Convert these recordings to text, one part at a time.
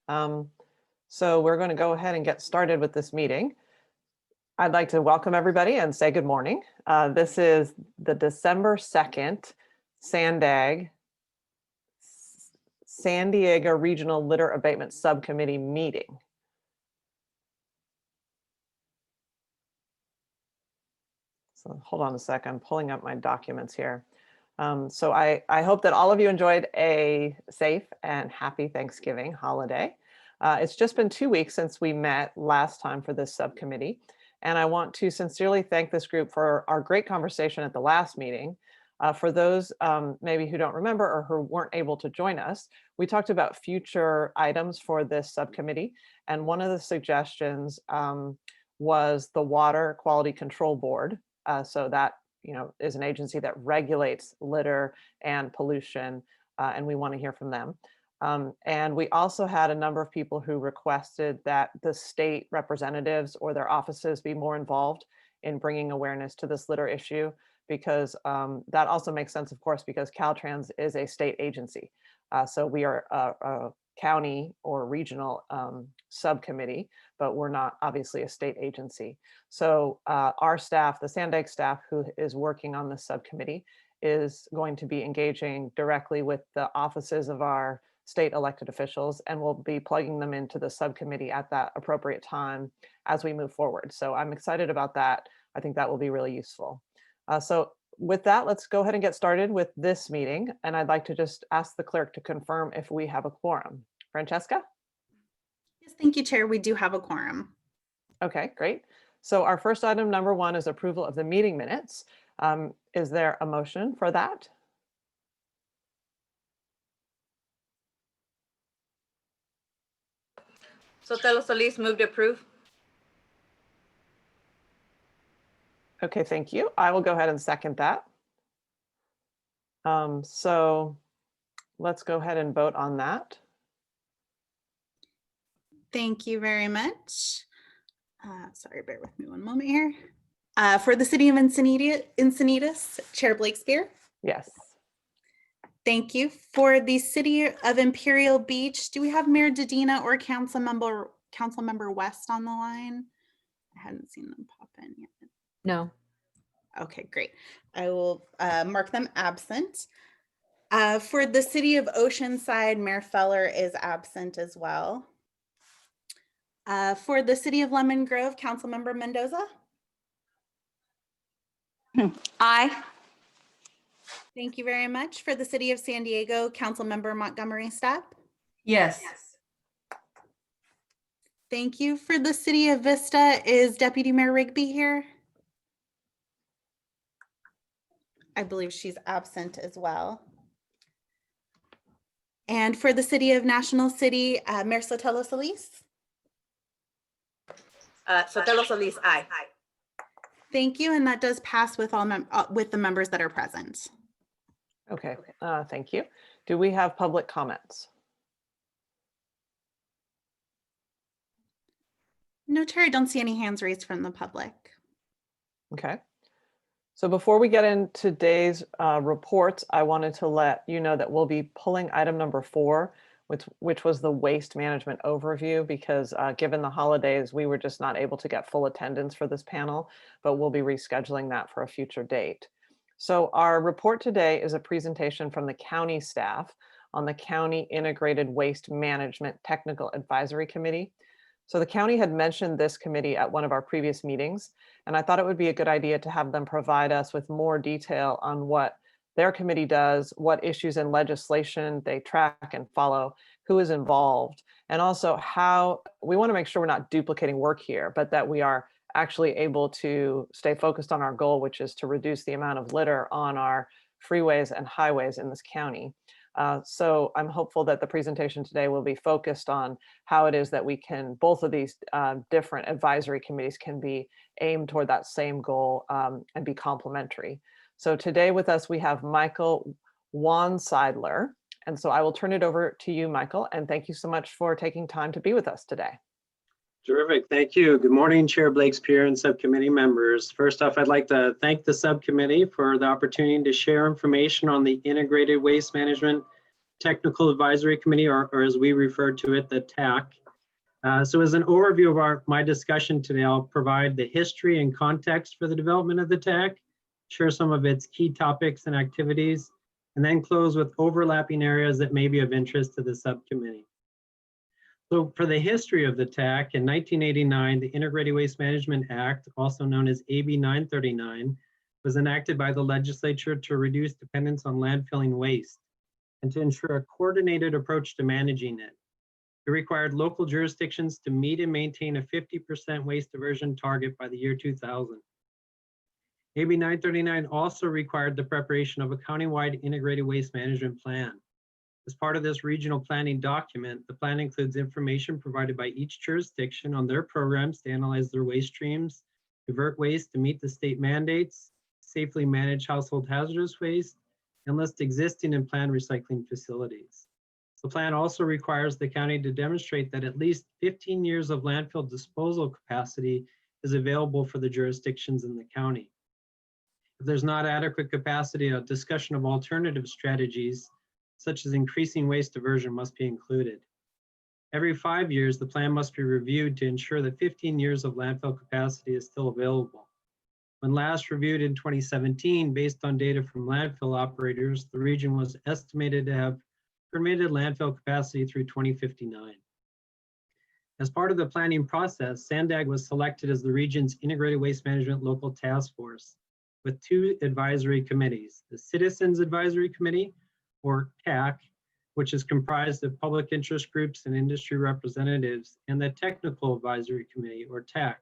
So we're going to go ahead and get started with this meeting. I'd like to welcome everybody and say good morning. This is the December 2nd San Diego Regional Litter Abatement Subcommittee meeting. So hold on a sec, I'm pulling up my documents here. So I hope that all of you enjoyed a safe and happy Thanksgiving holiday. It's just been 2 weeks since we met last time for this subcommittee. And I want to sincerely thank this group for our great conversation at the last meeting. For those maybe who don't remember or who weren't able to join us, we talked about future items for this subcommittee. And one of the suggestions was the Water Quality Control Board. So that is an agency that regulates litter and pollution, and we want to hear from them. And we also had a number of people who requested that the state representatives or their offices be more involved in bringing awareness to this litter issue, because that also makes sense, of course, because Caltrans is a state agency. So we are a county or regional subcommittee, but we're not obviously a state agency. So our staff, the Sandag staff who is working on this subcommittee, is going to be engaging directly with the offices of our state elected officials, and we'll be plugging them into the subcommittee at that appropriate time as we move forward. So I'm excited about that. I think that will be really useful. So with that, let's go ahead and get started with this meeting. And I'd like to just ask the clerk to confirm if we have a quorum. Francesca? Yes, thank you, Chair. We do have a quorum. Okay, great. So our first item, number 1, is approval of the meeting minutes. Is there a motion for that? Sotelo Solis, move to approve. Okay, thank you. I will go ahead and second that. So let's go ahead and vote on that. Thank you very much. Sorry, bear with me one moment here. For the City of Encinitas, Chair Blakespeare. Yes. Thank you. For the City of Imperial Beach, do we have Mayor Dedina or Councilmember West on the line? I hadn't seen them pop in yet. No. Okay, great. I will mark them absent. For the City of Oceanside, Mayor Feller is absent as well. For the City of Lemon Grove, Councilmember Mendoza. Aye. Thank you very much. For the City of San Diego, Councilmember Montgomery Stepp. Yes. Thank you. For the City of Vista, is Deputy Mayor Rigby here? I believe she's absent as well. And for the City of National City, Mayor Sotelo Solis. Sotelo Solis, aye. Thank you, and that does pass with all with the members that are present. Okay, thank you. Do we have public comments? No, Chair, I don't see any hands raised from the public. Okay. So before we get into today's reports, I wanted to let you know that we'll be pulling item number 4, which was the waste management overview, because given the holidays, we were just not able to get full attendance for this panel, but we'll be rescheduling that for a future date. So our report today is a presentation from the county staff on the County Integrated Waste Management Technical Advisory Committee. So the county had mentioned this committee at one of our previous meetings, and I thought it would be a good idea to have them provide us with more detail on what their committee does, what issues in legislation they track and follow, who is involved, and also how we want to make sure we're not duplicating work here, but that we are actually able to stay focused on our goal, which is to reduce the amount of litter on our freeways and highways in this county. So I'm hopeful that the presentation today will be focused on how it is that we can, both of these different advisory committees can be aimed toward that same goal and be complementary. So today with us, we have Michael Wanseidler. And so I will turn it over to you, Michael, and thank you so much for taking time to be with us today. Terrific, thank you. Good morning, Chair Blakespeare and subcommittee members. First off, I'd like to thank the subcommittee for the opportunity to share information on the Integrated Waste Management Technical Advisory Committee, or as we refer to it, the TAC. So as an overview of my discussion today, I'll provide the history and context for the development of the TAC, share some of its key topics and activities, and then close with overlapping areas that may be of interest to the subcommittee. So for the history of the TAC, in 1989, the Integrated Waste Management Act, also known as AB 939, was enacted by the legislature to reduce dependence on landfilling waste and to ensure a coordinated approach to managing it. It required local jurisdictions to meet and maintain a 50% waste diversion target by the year 2000. AB 939 also required the preparation of a countywide integrated waste management plan. As part of this regional planning document, the plan includes information provided by each jurisdiction on their programs to analyze their waste streams, divert waste to meet the state mandates, safely manage household hazardous waste, and list existing and planned recycling facilities. The plan also requires the county to demonstrate that at least 15 years of landfill disposal capacity is available for the jurisdictions in the county. If there's not adequate capacity, a discussion of alternative strategies, such as increasing waste diversion, must be included. Every 5 years, the plan must be reviewed to ensure that 15 years of landfill capacity is still available. When last reviewed in 2017, based on data from landfill operators, the region was estimated to have permitted landfill capacity through 2059. As part of the planning process, Sandag was selected as the region's Integrated Waste Management Local Task Force with 2 advisory committees, the Citizens Advisory Committee, or CAC, which is comprised of public interest groups and industry representatives, and the Technical Advisory Committee, or TAC,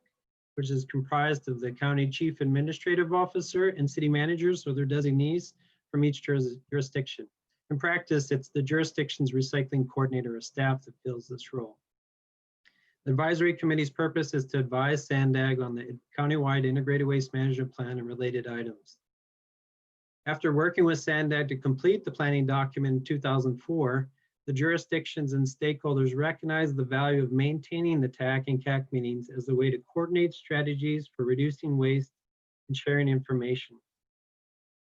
which is comprised of the county chief administrative officer and city managers or their designees from each jurisdiction. In practice, it's the jurisdiction's recycling coordinator or staff that fills this role. The advisory committee's purpose is to advise Sandag on the countywide integrated waste management plan and related items. After working with Sandag to complete the planning document in 2004, the jurisdictions and stakeholders recognized the value of maintaining the TAC and CAC meetings as a way to coordinate strategies for reducing waste and sharing information.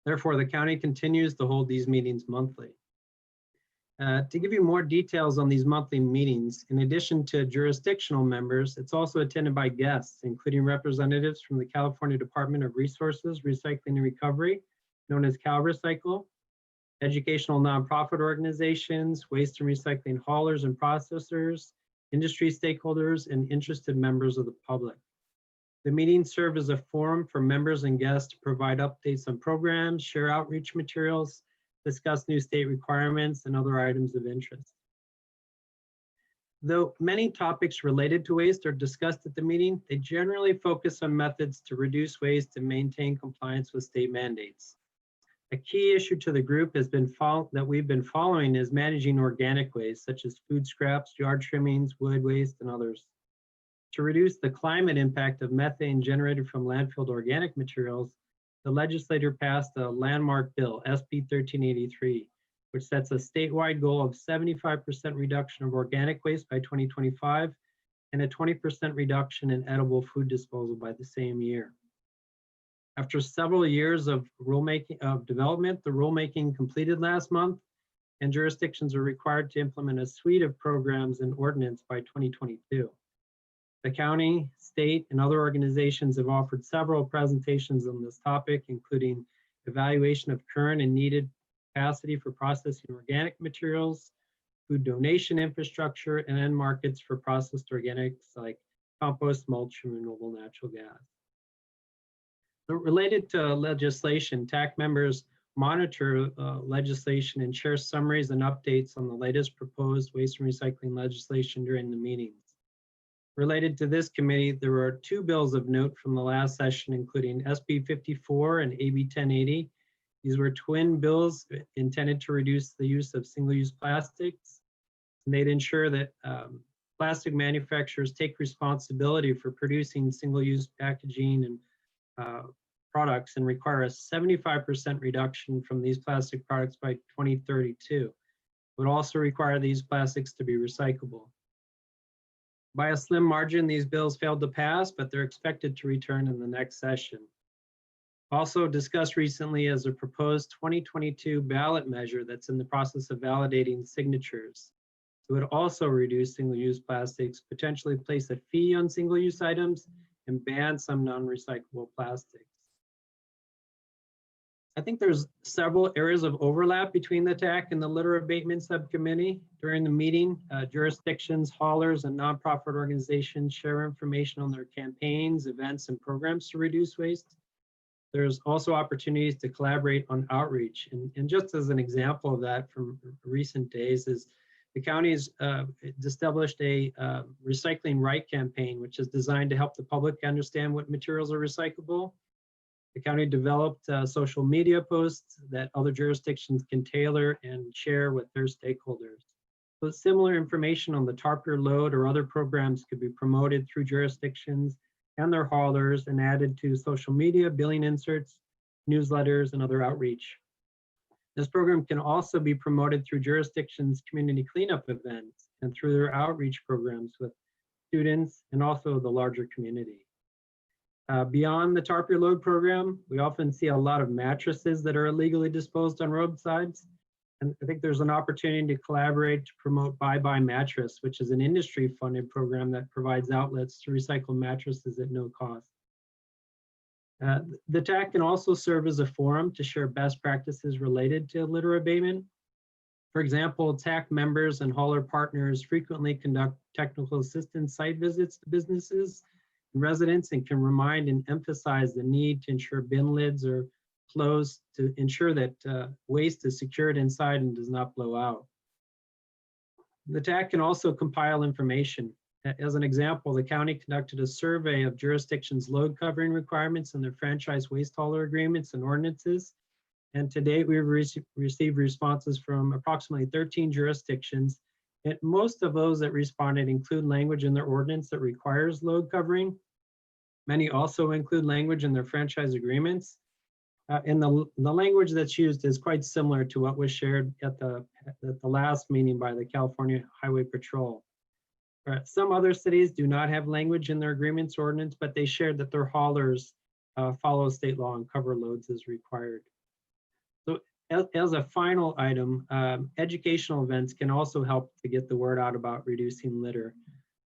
Therefore, the county continues to hold these meetings monthly. To give you more details on these monthly meetings, in addition to jurisdictional members, it's also attended by guests, including representatives from the California Department of Resources, Recycling and Recovery, known as CalRecycle, educational nonprofit organizations, waste and recycling haulers and processors, industry stakeholders, and interested members of the public. The meetings serve as a forum for members and guests to provide updates on programs, share outreach materials, discuss new state requirements, and other items of interest. Though many topics related to waste are discussed at the meeting, they generally focus on methods to reduce waste and maintain compliance with state mandates. A key issue to the group has been that we've been following is managing organic waste, such as food scraps, yard trimmings, wood waste, and others. To reduce the climate impact of methane generated from landfilled organic materials, the legislature passed a landmark bill, SB 1383, which sets a statewide goal of 75% reduction of organic waste by 2025 and a 20% reduction in edible food disposal by the same year. After several years of development, the rulemaking completed last month, and jurisdictions are required to implement a suite of programs and ordinance by 2022. The county, state, and other organizations have offered several presentations on this topic, including evaluation of current and needed capacity for processing organic materials, food donation infrastructure, and end markets for processed organics like compost, mulch, and renewable natural gas. Related to legislation, TAC members monitor legislation and share summaries and updates on the latest proposed waste and recycling legislation during the meetings. Related to this committee, there were 2 bills of note from the last session, including SB 54 and AB 1080. These were twin bills intended to reduce the use of single-use plastics, and they'd ensure that plastic manufacturers take responsibility for producing single-use packaging and products and require a 75% reduction from these plastic products by 2032. It would also require these plastics to be recyclable. By a slim margin, these bills failed to pass, but they're expected to return in the next session. Also discussed recently is a proposed 2022 ballot measure that's in the process of validating signatures. It would also reduce single-use plastics, potentially place a fee on single-use items, and ban some non-recyclable plastics. I think there's several areas of overlap between the TAC and the Litter Abatement Subcommittee. During the meeting, jurisdictions, haulers, and nonprofit organizations share information on their campaigns, events, and programs to reduce waste. There's also opportunities to collaborate on outreach. And just as an example of that from recent days is the county's established a recycling right campaign, which is designed to help the public understand what materials are recyclable. The county developed social media posts that other jurisdictions can tailor and share with their stakeholders. So similar information on the tarp-your load or other programs could be promoted through jurisdictions and their haulers and added to social media, billing inserts, newsletters, and other outreach. This program can also be promoted through jurisdictions' community cleanup events and through their outreach programs with students and also the larger community. Beyond the tarp-your load program, we often see a lot of mattresses that are illegally disposed on roadsides. And I think there's an opportunity to collaborate to promote Bye Mattress, which is an industry-funded program that provides outlets to recycle mattresses at no cost. The TAC can also serve as a forum to share best practices related to litter abatement. For example, TAC members and hauler partners frequently conduct technical assistance site visits to businesses and residents and can remind and emphasize the need to ensure bin lids are closed to ensure that waste is secured inside and does not blow out. The TAC can also compile information. As an example, the county conducted a survey of jurisdictions' load covering requirements in their franchise waste hauler agreements and ordinances. And to date, we've received responses from approximately 13 jurisdictions. And most of those that responded include language in their ordinance that requires load covering. Many also include language in their franchise agreements. And the language that's used is quite similar to what was shared at the last meeting by the California Highway Patrol. Some other cities do not have language in their agreements ordinance, but they shared that their haulers follow state law and cover loads as required. So as a final item, educational events can also help to get the word out about reducing litter.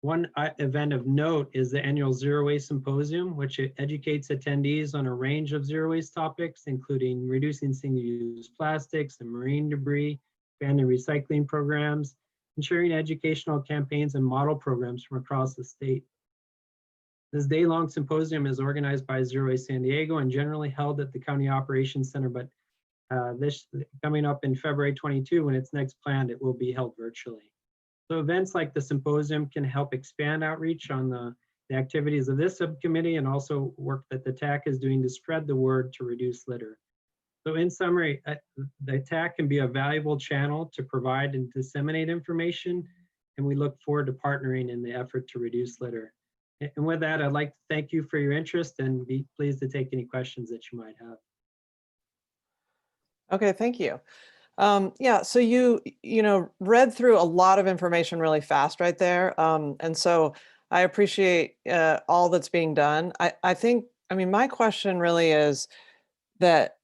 One event of note is the annual Zero Waste Symposium, which educates attendees on a range of zero waste topics, including reducing single-use plastics and marine debris, expanding recycling programs, and sharing educational campaigns and model programs from across the state. This day-long symposium is organized by Zero Waste San Diego and generally held at the County Operations Center, but this coming up in February 22, when it's next planned, it will be held virtually. So events like the symposium can help expand outreach on the activities of this subcommittee and also work that the TAC is doing to spread the word to reduce litter. So in summary, the TAC can be a valuable channel to provide and disseminate information, and we look forward to partnering in the effort to reduce litter. And with that, I'd like to thank you for your interest and be pleased to take any questions that you might have. Okay, thank you. Yeah, so you read through a lot of information really fast right there. And so I appreciate all that's being done. I mean, my question really is that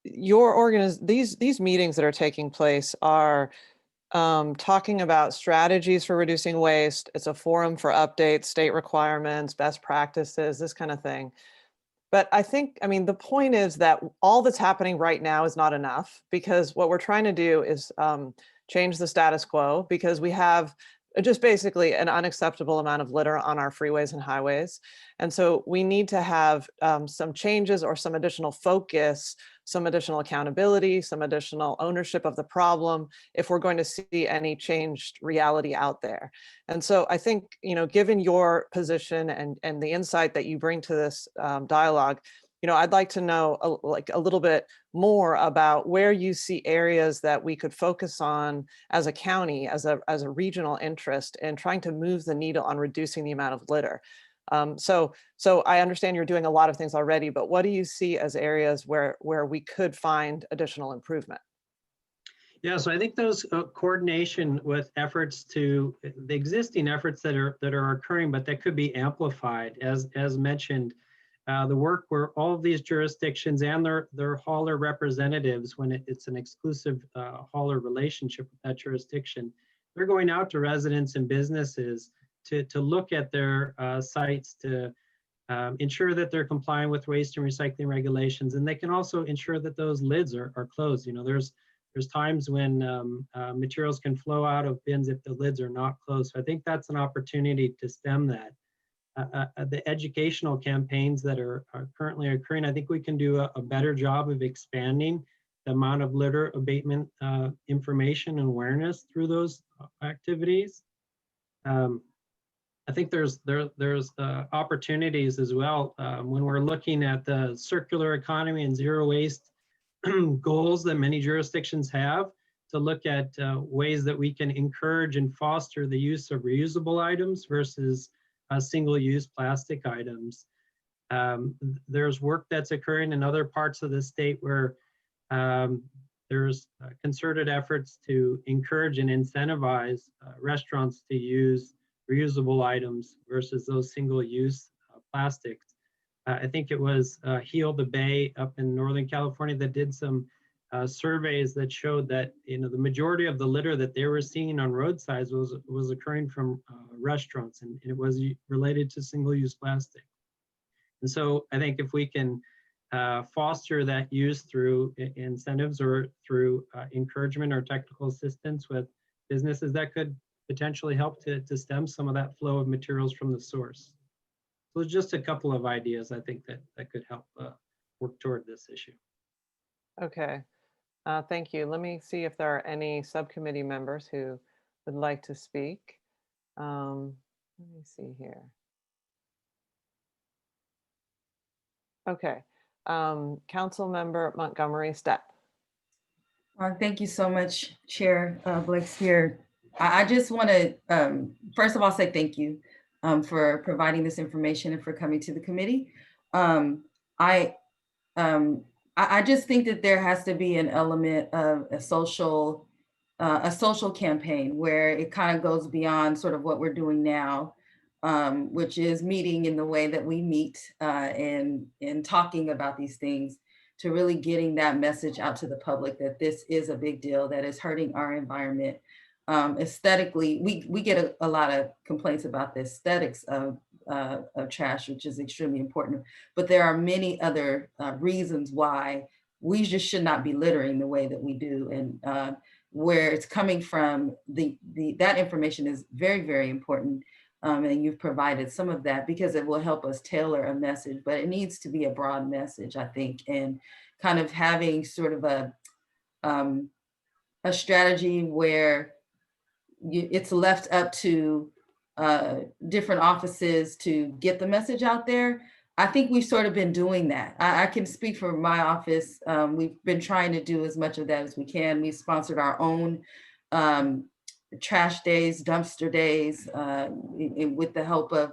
these meetings that are taking place are talking about strategies for reducing waste. It's a forum for updates, state requirements, best practices, this kind of thing. But I mean, the point is that all that's happening right now is not enough, because what we're trying to do is change the status quo, because we have just basically an unacceptable amount of litter on our freeways and highways. And so we need to have some changes or some additional focus, some additional accountability, some additional ownership of the problem if we're going to see any changed reality out there. And so I think, given your position and the insight that you bring to this dialogue, I'd like to know a little bit more about where you see areas that we could focus on as a county, as a regional interest in trying to move the needle on reducing the amount of litter. So I understand you're doing a lot of things already, but what do you see as areas where we could find additional improvement? Yeah, so I think those coordination with efforts to the existing efforts that are occurring, but that could be amplified, as mentioned. the work where all of these jurisdictions and their hauler representatives, when it's an exclusive hauler relationship with that jurisdiction, they're going out to residents and businesses to look at their sites to ensure that they're complying with waste and recycling regulations, and they can also ensure that those lids are closed. You know, there's times when materials can flow out of bins if the lids are not closed. So I think that's an opportunity to stem that. The educational campaigns that are currently occurring, I think we can do a better job of expanding the amount of litter abatement information and awareness through those activities. I think there's opportunities as well when we're looking at the circular economy and zero waste goals that many jurisdictions have, to look at ways that we can encourage and foster the use of reusable items versus single-use plastic items. There's work that's occurring in other parts of the state where there's concerted efforts to encourage and incentivize restaurants to use reusable items versus those single-use plastics. I think it was Heal the Bay up in Northern California that did some surveys that showed that, you know, the majority of the litter that they were seeing on roadsides was occurring from restaurants, and it was related to single-use plastic. And so I think if we can foster that use through incentives or through encouragement or technical assistance with businesses, that could potentially help to stem some of that flow of materials from the source. So just a couple of ideas I think that could help work toward this issue. Okay, thank you. Let me see if there are any subcommittee members who would like to speak. Let me see here. Okay, Council Member Montgomery Stepp. Thank you so much, Chair Blakespear. I just want to, first of all, say thank you for providing this information and for coming to the committee. I just think that there has to be an element of a social campaign where it kind of goes beyond sort of what we're doing now, which is meeting in the way that we meet and talking about these things, to really getting that message out to the public that this is a big deal that is hurting our environment. Aesthetically, we get a lot of complaints about the aesthetics of trash, which is extremely important, but there are many other reasons why we just should not be littering the way that we do, and where it's coming from, that information is very, very important, and you've provided some of that because it will help us tailor a message, but it needs to be a broad message, I think, and kind of having sort of a strategy where it's left up to different offices to get the message out there. I think we've sort of been doing that. I can speak for my office. We've been trying to do as much of that as we can. We've sponsored our own trash days, dumpster days, with the help of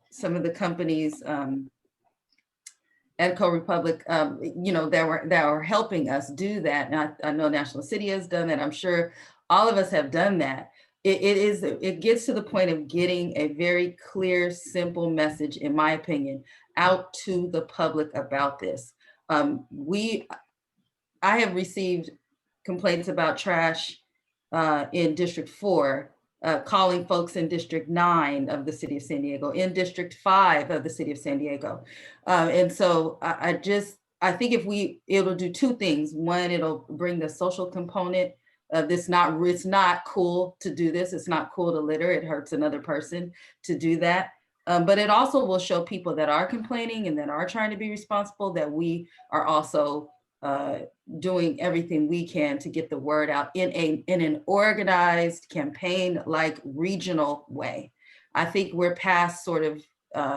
some of the companies, Edco Republic, you know, that were helping us do that. And I know National City has done that. I'm sure all of us have done that. It gets to the point of getting a very clear, simple message, in my opinion, out to the public about this. I have received complaints about trash in District 4, calling folks in District 9 of the City of San Diego, in District 5 of the City of San Diego. And so I think it'll do two things. One, it'll bring the social component. It's not cool to do this. It's not cool to litter. It hurts another person to do that. But it also will show people that are complaining and that are trying to be responsible that we are also doing everything we can to get the word out in an organized campaign, like regional way. I think we're past sort of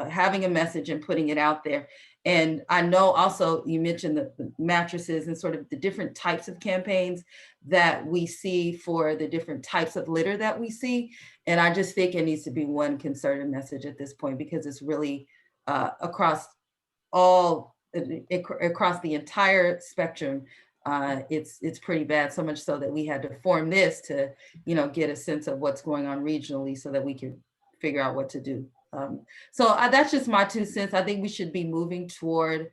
having a message and putting it out there. And I know also you mentioned the mattresses and sort of the different types of campaigns that we see for the different types of litter that we see. And I just think it needs to be one concerted message at this point, because it's really across the entire spectrum. It's pretty bad, so much so that we had to form this to, get a sense of what's going on regionally so that we could figure out what to do. That's just my 2 cents. I think we should be moving toward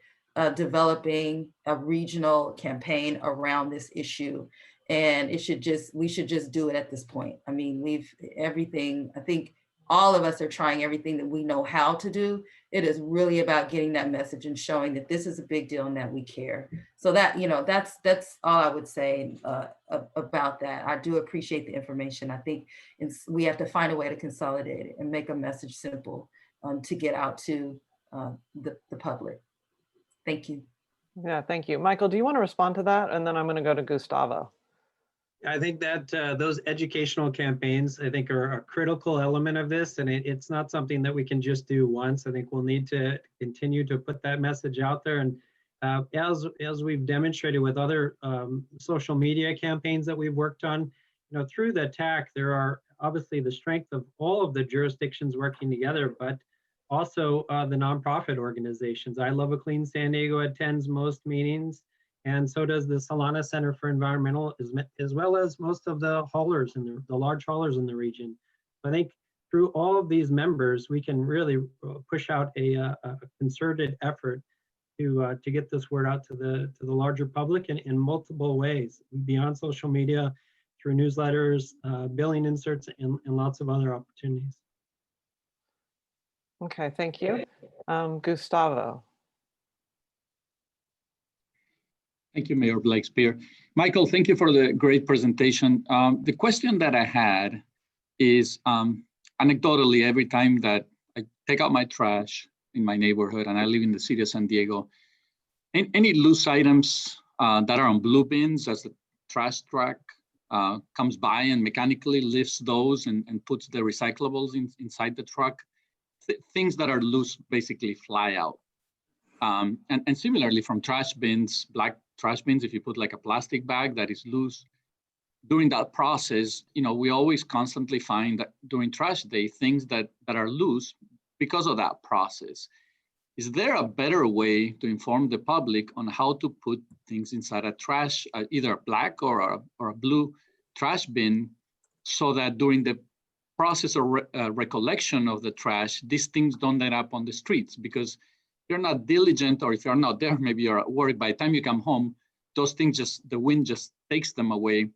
developing a regional campaign around this issue. And we should just do it at this point. I mean, I think all of us are trying everything that we know how to do. It is really about getting that message and showing that this is a big deal and that we care. So that, that's all I would say about that. I do appreciate the information. I think we have to find a way to consolidate it and make a message simple to get out to the public. Thank you. Yeah, thank you. Michael, do you want to respond to that? And then I'm going to go to Gustavo. I think that those educational campaigns, I think, are a critical element of this, and it's not something that we can just do once. I think we'll need to continue to put that message out there. And as we've demonstrated with other social media campaigns that we've worked on, through the TAC, there are obviously the strength of all of the jurisdictions working together, but also the nonprofit organizations. I Love a Clean San Diego attends most meetings, and so does the Solana Center for Environmental, as well as most of the haulers and the large haulers in the region. I think through all of these members, we can really push out a concerted effort to get this word out to the larger public in multiple ways, beyond social media, through newsletters, billing inserts, and lots of other opportunities. Okay, thank you. Gustavo. Thank you, Mayor Blakespear. Michael, thank you for the great presentation. The question that I had is, anecdotally, every time that I take out my trash in my neighborhood, and I live in the city of San Diego, any loose items that are on blue bins as the trash truck comes by and mechanically lifts those and puts the recyclables inside the truck, things that are loose basically fly out. And similarly from trash bins, black trash bins, if you put like a plastic bag that is loose, during that process, we always constantly find that during trash day, things that are loose because of that process. Is there a better way to inform the public on how to put things inside a trash, either a black or a blue trash bin, so that during the process of recollection of the trash, these things don't end up on the streets? Because if you're not diligent, or if you're not there, maybe you're at work, by the time you come home, those things the wind just takes them away,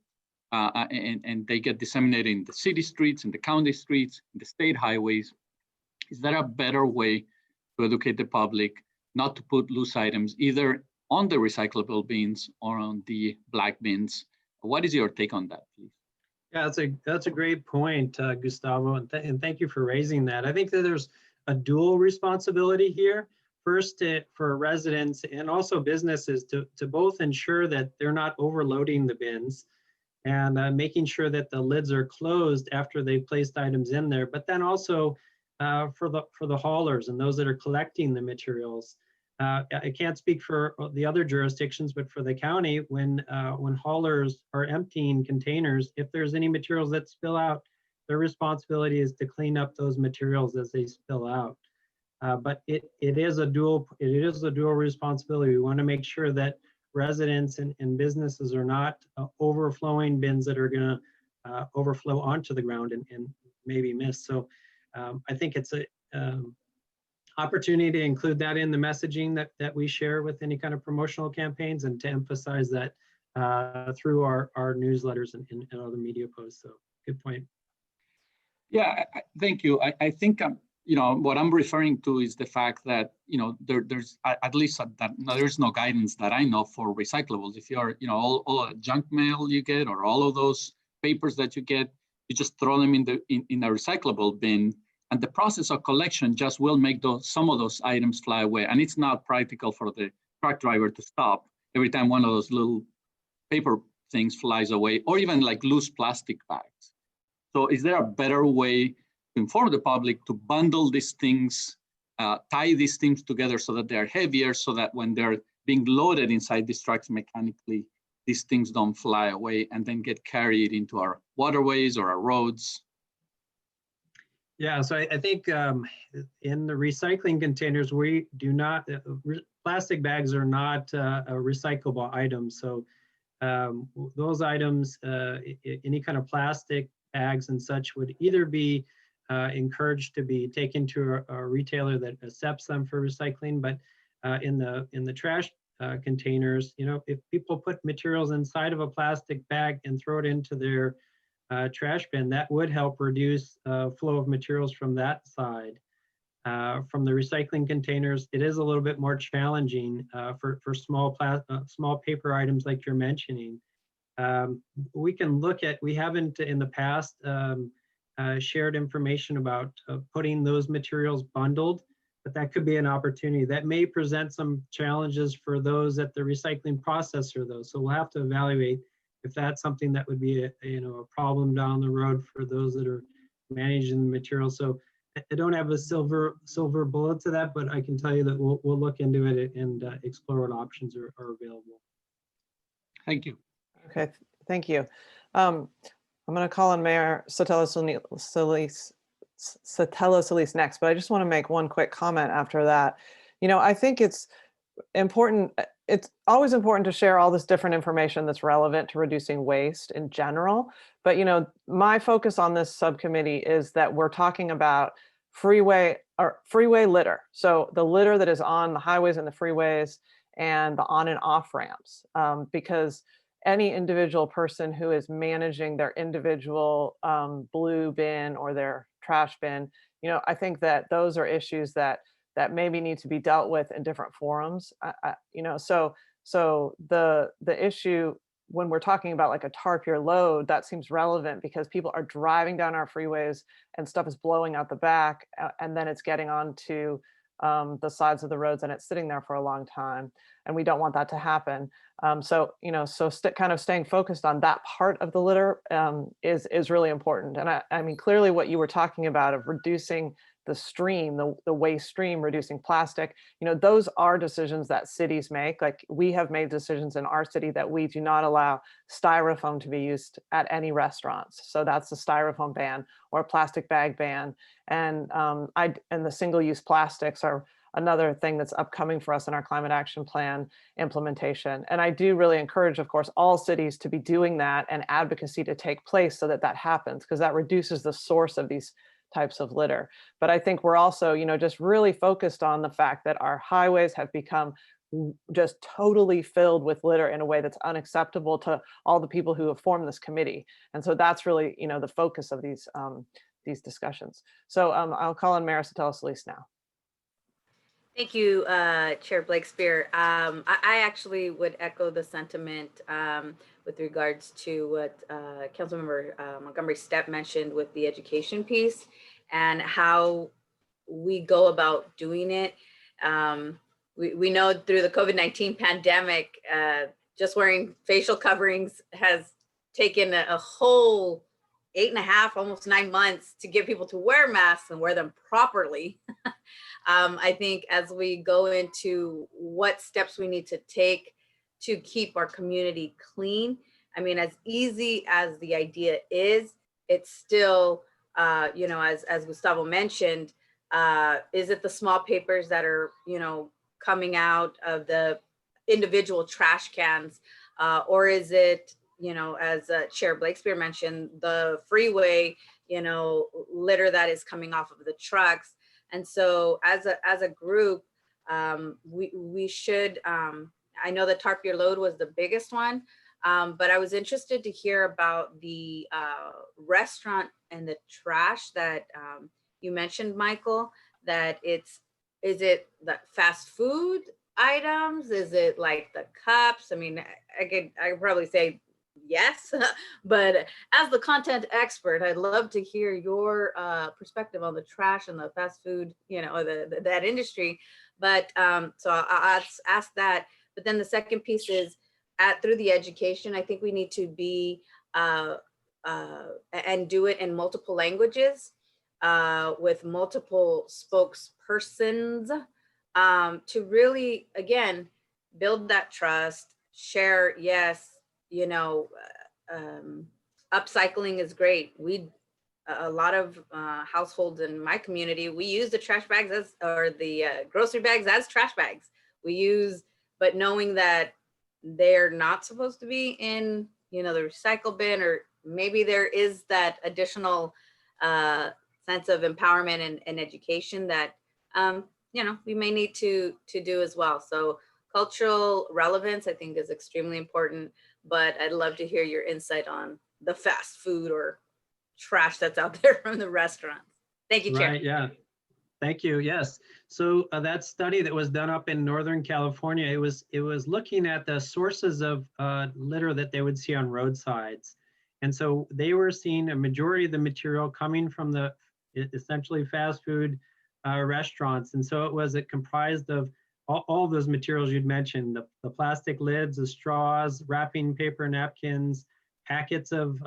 and they get disseminated in the city streets, in the county streets, in the state highways. Is there a better way to educate the public not to put loose items either on the recyclable bins or on the black bins? What is your take on that, please? Yeah, that's a great point, Gustavo, and thank you for raising that. I think that there's a dual responsibility here. First, for residents and also businesses to both ensure that they're not overloading the bins and making sure that the lids are closed after they've placed items in there, but then also for the haulers and those that are collecting the materials. I can't speak for the other jurisdictions, but for the county, when haulers are emptying containers, if there's any materials that spill out, their responsibility is to clean up those materials as they spill out. But it is a dual responsibility. We want to make sure that residents and businesses are not overflowing bins that are going to overflow onto the ground and maybe miss. So I think it's a opportunity to include that in the messaging that we share with any kind of promotional campaigns, and to emphasize that through our newsletters and other media posts. So good point. Yeah, thank you. I think what I'm referring to is the fact that there's at least there's no guidance that I know for recyclables. If you're all junk mail you get, or all of those papers that you get, you just throw them in a recyclable bin, and the process of collection just will make some of those items fly away. And it's not practical for the truck driver to stop every time one of those little paper things flies away, or even like loose plastic bags. So is there a better way to inform the public to bundle these things, tie these things together so that they're heavier, so that when they're being loaded inside these trucks mechanically, these things don't fly away and then get carried into our waterways or our roads? Yeah, so I think in the recycling containers, we do not, plastic bags are not a recyclable item. So those items, any kind of plastic bags and such, would either be encouraged to be taken to a retailer that accepts them for recycling. But in the trash containers, if people put materials inside of a plastic bag and throw it into their trash bin, that would help reduce flow of materials from that side. From the recycling containers, it is a little bit more challenging for small paper items like you're mentioning. We can look at, we haven't in the past shared information about putting those materials bundled, but that could be an opportunity. That may present some challenges for those at the recycling processor though. So we'll have to evaluate if that's something that would be a problem down the road for those that are managing the material. So I don't have a silver bullet to that, but I can tell you that we'll look into it and explore what options are available. Thank you. Okay, thank you. I'm going to call on Mayor Sotelo Solis next, but I just want to make one quick comment after that. I think it's important. It's always important to share all this different information that's relevant to reducing waste in general. But, my focus on this subcommittee is that we're talking about freeway litter. So the litter that is on the highways and the freeways and the on and off ramps, because any individual person who is managing their individual blue bin or their trash bin, I think that those are issues that maybe need to be dealt with in different forums. So the issue when we're talking about like a tarp your load, that seems relevant because people are driving down our freeways and stuff is blowing out the back, and then it's getting onto the sides of the roads and it's sitting there for a long time, and we don't want that to happen. So kind of staying focused on that part of the litter is really important. And I mean, clearly what you were talking about of reducing the stream, the waste stream, reducing plastic, those are decisions that cities make. Like we have made decisions in our city that we do not allow styrofoam to be used at any restaurants. So that's the styrofoam ban or a plastic bag ban. And the single-use plastics are another thing that's upcoming for us in our climate action plan implementation. And I do really encourage, of course, all cities to be doing that and advocacy to take place so that happens, because that reduces the source of these types of litter. But I think we're also, just really focused on the fact that our highways have become just totally filled with litter in a way that's unacceptable to all the people who have formed this committee. And so that's really, the focus of these discussions. So I'll call on Mayor Sotelo Solis now. Thank you, Chair Blakespear. I actually would echo the sentiment with regards to what Councilmember Montgomery Stepp mentioned with the education piece and how we go about doing it. We know through the COVID-19 pandemic, just wearing facial coverings has taken a whole 8.5, almost 9 months to get people to wear masks and wear them properly. I think as we go into what steps we need to take to keep our community clean, I mean, as easy as the idea is, it's still, as Gustavo mentioned, is it the small papers that are, coming out of the individual trash cans, or is it, as Chair Blakespear mentioned, the freeway, litter that is coming off of the trucks. And so as a group, we should, I know the tarp your load was the biggest one, but I was interested to hear about the restaurant and the trash that you mentioned, Michael, that is it the fast food items? Is it like the cups? I mean, I could probably say yes, but as the content expert, I'd love to hear your perspective on the trash and the fast food, that industry. But so I'll ask that. But then the second piece is through the education, I think we need to be and do it in multiple languages with multiple spokespersons to really, again, build that trust, share, yes, upcycling is great. A lot of households in my community, we use the trash bags or the grocery bags as trash bags. But knowing that they're not supposed to be in, the recycle bin, or maybe there is that additional sense of empowerment and education that, you know, we may need to do as well. So cultural relevance, I think, is extremely important, but I'd love to hear your insight on the fast food or trash that's out there from the restaurants. Thank you, Chair. Right, yeah. Thank you. Yes. So that study that was done up in Northern California, it was looking at the sources of litter that they would see on roadsides. And so they were seeing a majority of the material coming from the essentially fast food restaurants. And so it comprised of all those materials you'd mentioned, the plastic lids, the straws, wrapping paper, napkins, packets of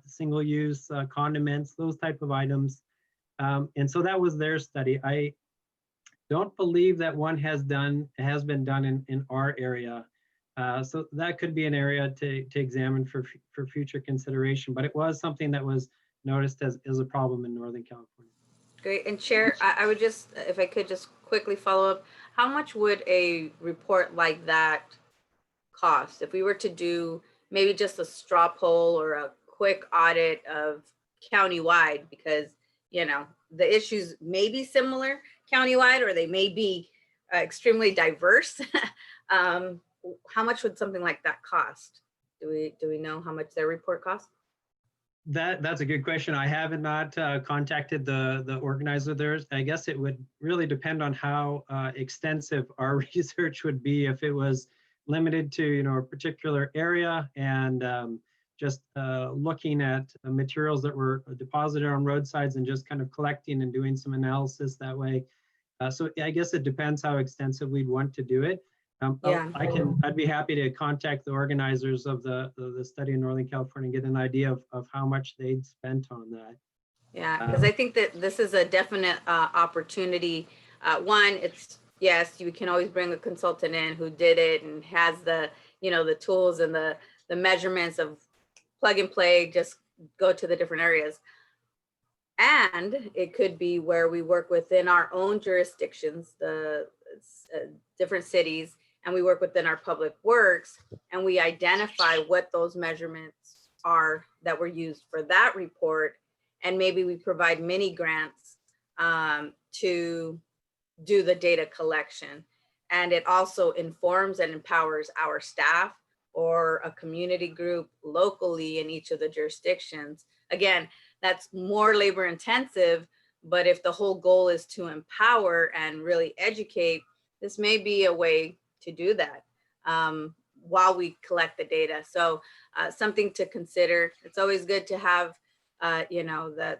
single-use condiments, those type of items. And so that was their study. I don't believe that one has been done in our area. So that could be an area to examine for future consideration, but it was something that was noticed as a problem in Northern California. Great. And Chair, I would just, if I could just quickly follow up, how much would a report like that cost? If we were to do maybe just a straw poll or a quick audit of countywide, because, you know, the issues may be similar countywide, or they may be extremely diverse. How much would something like that cost? Do we know how much their report costs? That's a good question. I have not contacted the organizer there. I guess it would really depend on how extensive our research would be. If it was limited to, you know, a particular area and just looking at materials that were deposited on roadsides and just kind of collecting and doing some analysis that way. So I guess it depends how extensive we'd want to do it. Yeah. I'd be happy to contact the organizers of the study in Northern California and get an idea of how much they'd spent on that. Yeah, because I think that this is a definite opportunity. One, it's, yes, you can always bring a consultant in who did it and has the, you know, the tools and the measurements of plug and play, just go to the different areas. And it could be where we work within our own jurisdictions, the different cities, and we work within our public works, and we identify what those measurements are that were used for that report. And maybe we provide mini grants to do the data collection. And it also informs and empowers our staff or a community group locally in each of the jurisdictions. Again, that's more labor intensive, but if the whole goal is to empower and really educate, this may be a way to do that while we collect the data. So something to consider. It's always good to have you know, the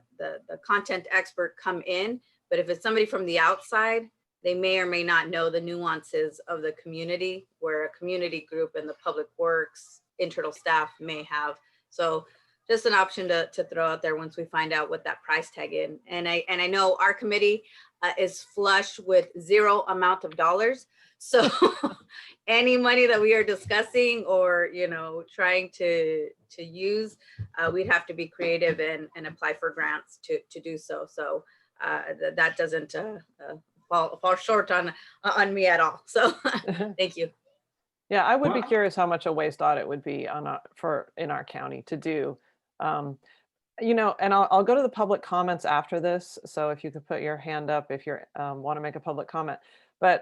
content expert come in, but if it's somebody from the outside, they may or may not know the nuances of the community, where a community group and the public works internal staff may have. So just an option to throw out there once we find out what that price tag is. And I know our committee is flush with zero amount of dollars. So any money that we are discussing or, you know, trying to use, we'd have to be creative and apply for grants to do so. So that doesn't fall short on me at all. So thank you. Yeah, I would be Well- curious how much a waste audit would be in our county to do. You know, and I'll go to the public comments after this. So if you could put your hand up if you want to make a public comment. But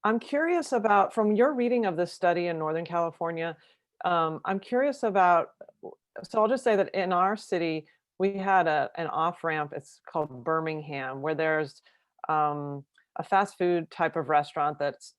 I'm curious about, from your reading of this study in Northern California, I'm curious about, so I'll just say that in our city, we had an off-ramp, it's called Birmingham, where there's a fast food type of restaurant that's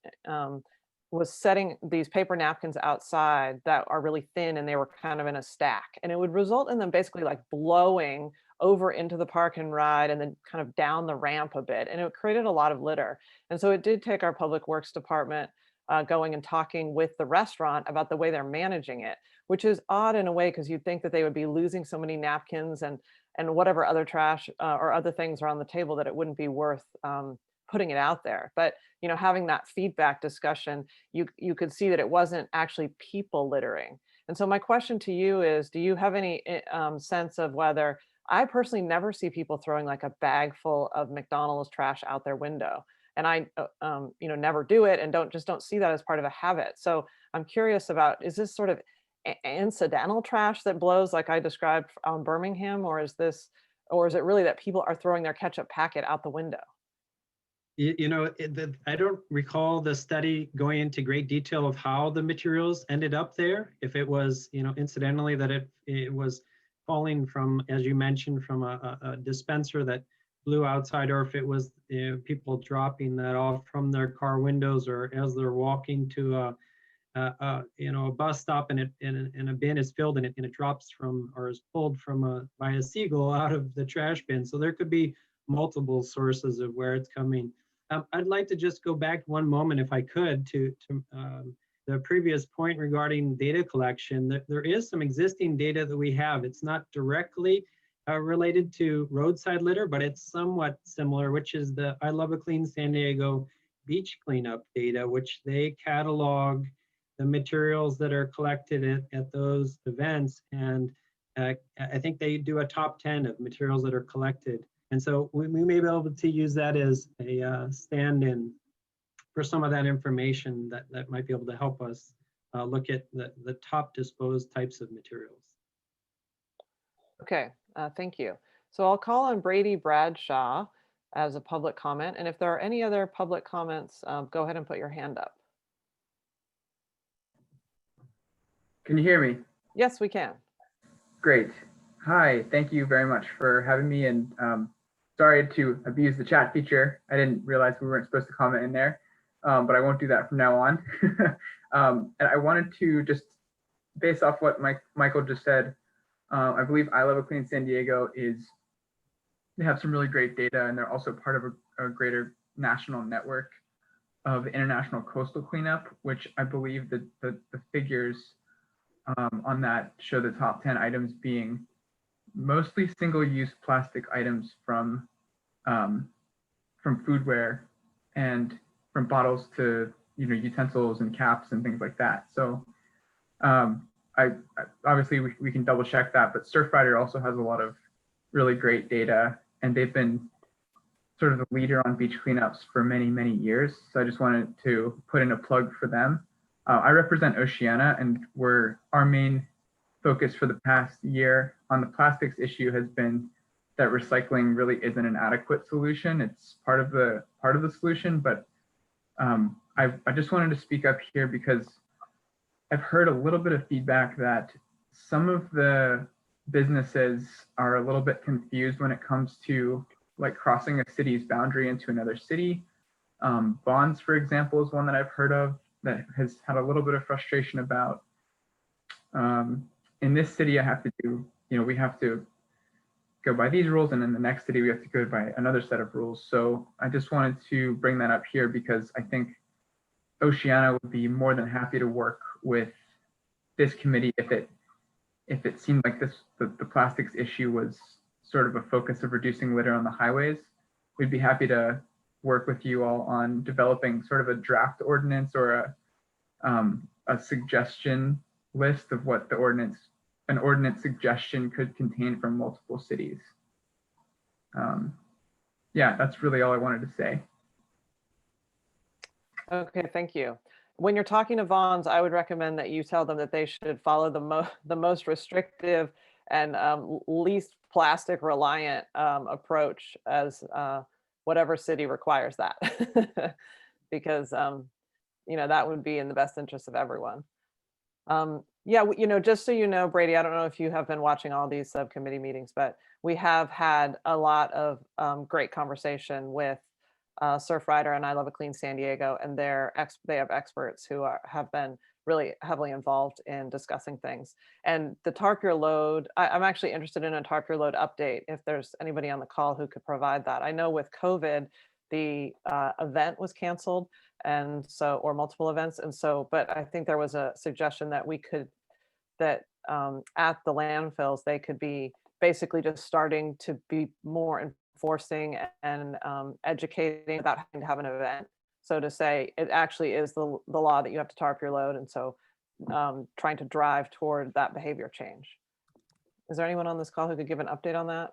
was setting these paper napkins outside that are really thin, and they were kind of in a stack, and it would result in them basically like blowing over into the park and ride and then kind of down the ramp a bit, and it created a lot of litter. And so it did take our public works department going and talking with the restaurant about the way they're managing it, which is odd in a way, because you'd think that they would be losing so many napkins and whatever other trash or other things are on the table, that it wouldn't be worth putting it out there. But you know, having that feedback discussion, you could see that it wasn't actually people littering. And so my question to you is, do you have any sense of whether, I personally never see people throwing like a bag full of McDonald's trash out their window, and I you know, never do it, and don't see that as part of a habit. So I'm curious about, is this sort of incidental trash that blows like I described on Birmingham, or is this Or is it really that people are throwing their ketchup packet out the window? I don't recall the study going into great detail of how the materials ended up there. If it was, incidentally that it was falling from, as you mentioned, from a dispenser that blew outside, or if it was people dropping that off from their car windows, or as they're walking to a bus stop, and a bin is filled and it drops from, or is pulled from by a seagull out of the trash bin. So there could be multiple sources of where it's coming. I'd like to just go back one moment, if I could, to the previous point regarding data collection. There is some existing data that we have. It's not directly related to roadside litter, but it's somewhat similar, which is the I Love a Clean San Diego beach cleanup data, which they catalog the materials that are collected at those events. And I think they do a top 10 of materials that are collected. And so we may be able to use that as a stand-in for some of that information that might be able to help us look at the top disposed types of materials. Okay, thank you. So I'll call on Brady Bradshaw as a public comment. And if there are any other public comments, go ahead and put your hand up. Can you hear me? Yes, we can. Great. Hi, thank you very much for having me, and sorry to abuse the chat feature. I didn't realize we weren't supposed to comment in there, but I won't do that from now on. And I wanted to just, based off what Michael just said, I believe I Love a Clean San Diego they have some really great data, and they're also part of a greater national network of international coastal cleanup, which I believe the figures on that show the top 10 items being mostly single-use plastic items from foodware, and from bottles to utensils and caps and things like that. So I obviously we can double check that, but Surfrider also has a lot of really great data, and they've been sort of the leader on beach cleanups for many years. So I just wanted to put in a plug for them. I represent Oceana, and our main focus for the past year on the plastics issue has been that recycling really isn't an adequate solution. It's part of the solution, but I just wanted to speak up here because I've heard a little bit of feedback that some of the businesses are a little bit confused when it comes to like crossing a city's boundary into another city. Bonds, for example, is one that I've heard of that has had a little bit of frustration about. In this city, we have to go by these rules, and in the next city, we have to go by another set of rules. So I just wanted to bring that up here because I think Oceana would be more than happy to work with this committee if it seemed like the plastics issue was sort of a focus of reducing litter on the highways. We'd be happy to work with you all on developing sort of a draft ordinance or a suggestion list of what an ordinance suggestion could contain from multiple cities. Yeah, that's really all I wanted to say. Okay, thank you. When you're talking to Vons, I would recommend that you tell them that they should follow the most restrictive and least plastic reliant approach, as whatever city requires that, because that would be in the best interest of everyone. Yeah, just so you know, Brady, I don't know if you have been watching all these subcommittee meetings, but we have had a lot of great conversation with Surfrider and I Love a Clean San Diego, and they have experts who have been really heavily involved in discussing things. And the tarp your load, I'm actually interested in a tarp your load update if there's anybody on the call who could provide that. I know with COVID, the event was canceled, and so, or multiple events, and so, but I think there was a suggestion that at the landfills they could be basically just starting to be more enforcing and educating about having to have an event. So to say it actually is the law that you have to tarp your load, and so trying to drive toward that behavior change. Is there anyone on this call who could give an update on that?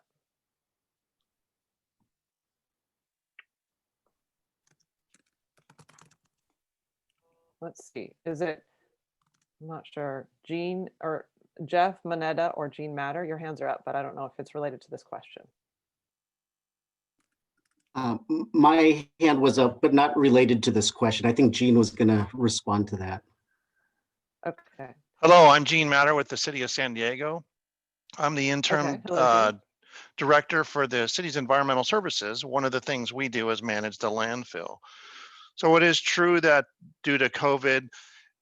Let's see, is it, I'm not sure, Jean or Jeff Manetta or Jean Matter? Your hands are up, but I don't know if it's related to this question. My hand was up, but not related to this question. I think Jean was going to respond to that. Okay. Hello, I'm Gene Matter with the City of San Diego. I'm the interim Okay. Hello, Jean. director for the city's environmental services. One of the things we do is manage the landfill. So it is true that due to COVID,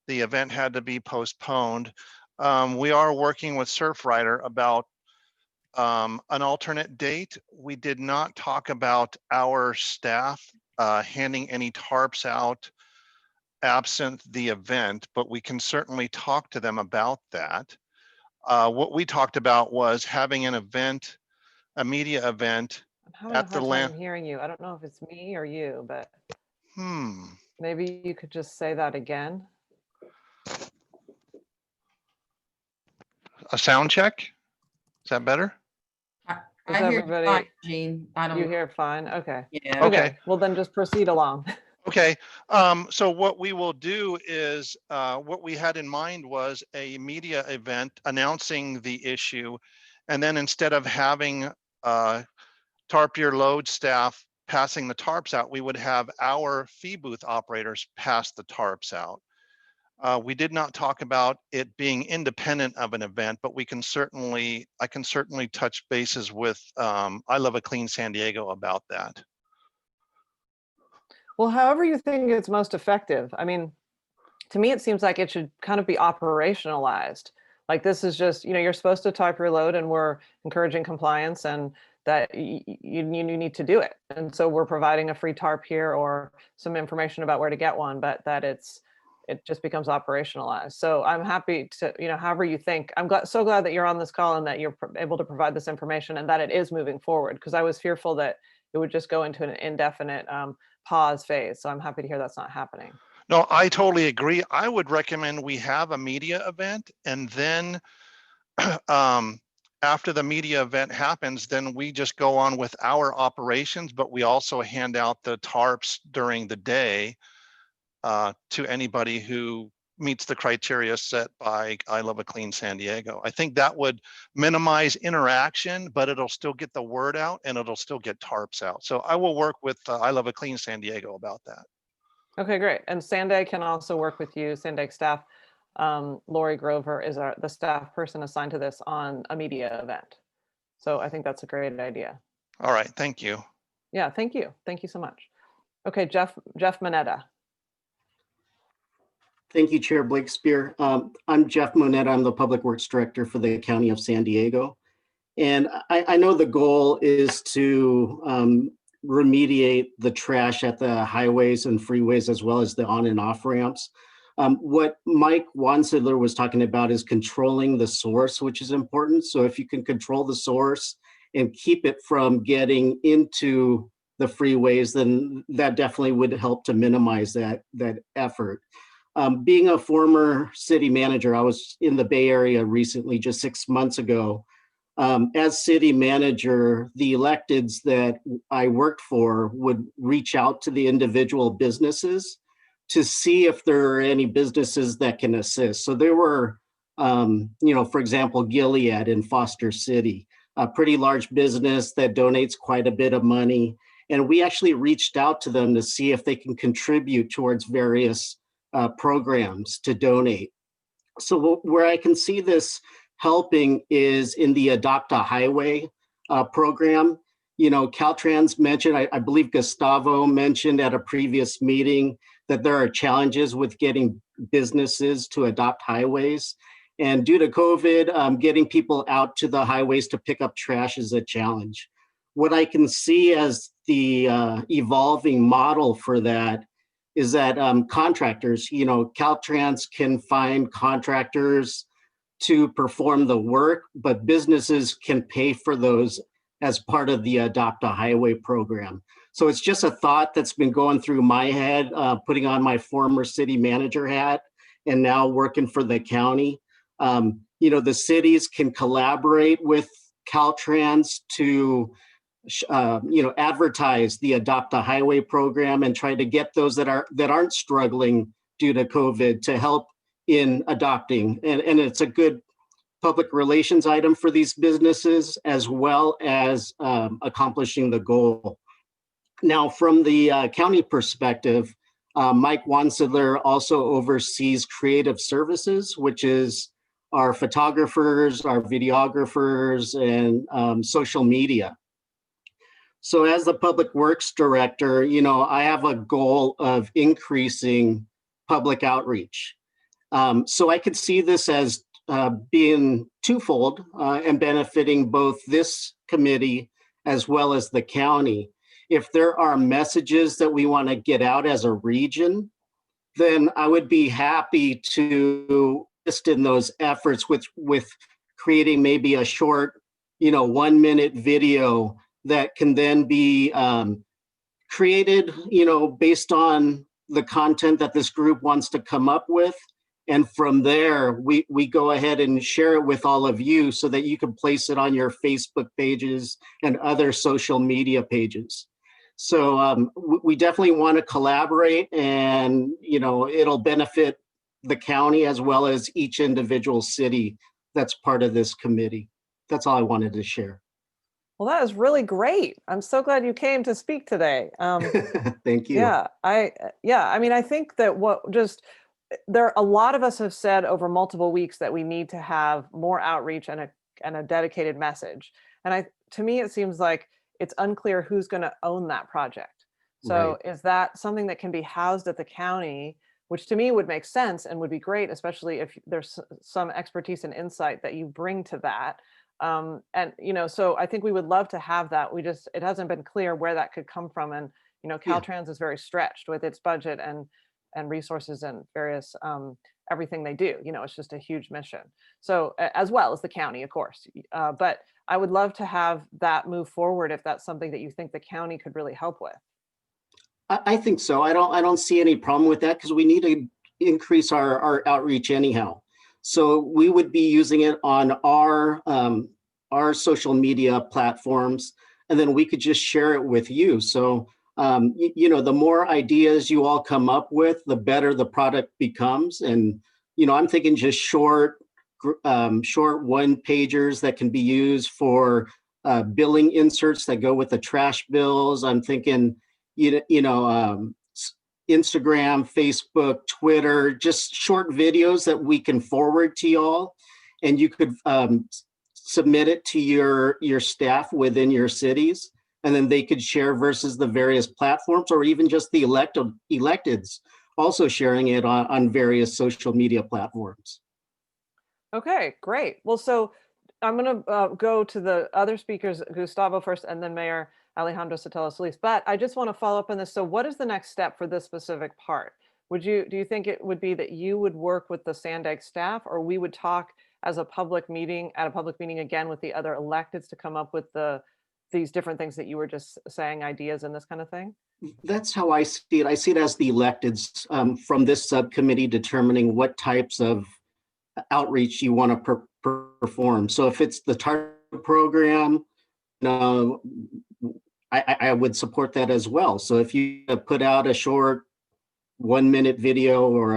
the event had to be postponed. We are working with Surfrider about an alternate date. We did not talk about our staff handing any tarps out absent the event, but we can certainly talk to them about that. What we talked about was having an event, a media event I'm having at a the hard land. time hearing you. I don't know if it's me or you, but Hmm. maybe you could just say that again. A sound check? Is that better? I hear you everybody- fine, Jean. I don't. You hear it fine? Okay. Yeah. Okay. Okay. Well, then just proceed along. Okay, so what we will do is, what we had in mind was a media event announcing the issue. And then instead of having tarp your load staff passing the tarps out, we would have our fee booth operators pass the tarps out. We did not talk about it being independent of an event, but I can certainly touch bases with I Love a Clean San Diego about that. Well, however you think it's most effective. I mean, to me, it seems like it should kind of be operationalized. Like this is just, you're supposed to type your load and we're encouraging compliance and that you need to do it. And so we're providing a free tarp here or some information about where to get one, but that it just becomes operationalized. So I'm happy to, however you think. I'm so glad that you're on this call and that you're able to provide this information and that it is moving forward, because I was fearful that it would just go into an indefinite pause phase. So I'm happy to hear that's not happening. No, I totally agree. I would recommend we have a media event and then after the media event happens, then we just go on with our operations, but we also hand out the tarps during the day to anybody who meets the criteria set by I Love a Clean San Diego. I think that would minimize interaction, but it'll still get the word out and it'll still get tarps out. So I will work with I Love a Clean San Diego about that. Okay, great. And Sandag can also work with you, Sandag staff. Lori Grover is the staff person assigned to this on a media event. So I think that's a great idea. All right, thank you. Yeah, thank you. Thank you so much. Okay, Jeff Moneta. Thank you, Chair Blakespear. I'm Jeff Moneta. I'm the Public Works Director for the County of San Diego. And I know the goal is to remediate the trash at the highways and freeways, as well as the on and off ramps. What Mike Wansidler was talking about is controlling the source, which is important. So if you can control the source and keep it from getting into the freeways, then that definitely would help to minimize that effort. Being a former city manager, I was in the Bay Area recently, just 6 months ago. As city manager, the electeds that I worked for would reach out to the individual businesses to see if there are any businesses that can assist. So there were, for example, Gilead in Foster City, a pretty large business that donates quite a bit of money. And we actually reached out to them to see if they can contribute towards various programs to donate. So where I can see this helping is in the Adopt a Highway program. Caltrans mentioned, I believe Gustavo mentioned at a previous meeting that there are challenges with getting businesses to adopt highways. And due to COVID, getting people out to the highways to pick up trash is a challenge. What I can see as the evolving model for that is that contractors, Caltrans can find contractors to perform the work, but businesses can pay for those as part of the Adopt a Highway program. So it's just a thought that's been going through my head, putting on my former city manager hat and now working for the county. The cities can collaborate with Caltrans to advertise the Adopt a Highway program and try to get those that aren't struggling due to COVID to help in adopting. And it's a good public relations item for these businesses, as well as accomplishing the goal. Now, from the county perspective, Mike Wansidler also oversees creative services, which is our photographers, our videographers, and social media. So as the Public Works Director, I have a goal of increasing public outreach. So I could see this as being twofold and benefiting both this committee as well as the county. If there are messages that we want to get out as a region, then I would be happy to assist in those efforts with creating maybe a short, 1-minute video that can then be created, based on the content that this group wants to come up with. And from there, we go ahead and share it with all of you so that you can place it on your Facebook pages and other social media pages. So we definitely want to collaborate, and it'll benefit the county as well as each individual city that's part of this committee. That's all I wanted to share. Well, that is really great. I'm so glad you came to speak today. Thank you. Yeah, I mean, I think that a lot of us have said over multiple weeks that we need to have more outreach and a dedicated message. And to me, it seems like it's unclear who's going to own that project. So Is that something that can be housed at the county, which to me would make sense and would be great, especially if there's some expertise and insight that you bring to that. So I think we would love to have that. It hasn't been clear where that could come from. And, Caltrans is very stretched with its budget and resources and various, everything they do, it's just a huge mission. So as well as the county, of course, but I would love to have that move forward if that's something that you think the county could really help with. I think so. I don't see any problem with that because we need to increase our outreach anyhow. So we would be using it on our social media platforms, and then we could just share it with you. So the more ideas you all come up with, the better the product becomes. And I'm thinking just short one-pagers that can be used for billing inserts that go with the trash bills. I'm thinking, Instagram, Facebook, Twitter, just short videos that we can forward to y'all, and you could submit it to your staff within your cities, and then they could share versus the various platforms, or even just the electeds also sharing it on various social media platforms. Okay, great. Well, so I'm going to go to the other speakers, Gustavo first, and then Mayor Alejandro Sotelo Solis. But I just want to follow up on this. So what is the next step for this specific part? Do you think it would be that you would work with the Sandag staff, or we would talk as a public meeting again with the other electeds to come up with these different things that you were just saying, ideas and this kind of thing? That's how I see it. I see it as the electeds from this subcommittee determining what types of outreach you want to perform. So if it's the target program, I would support that as well. So if you put out a short 1-minute video or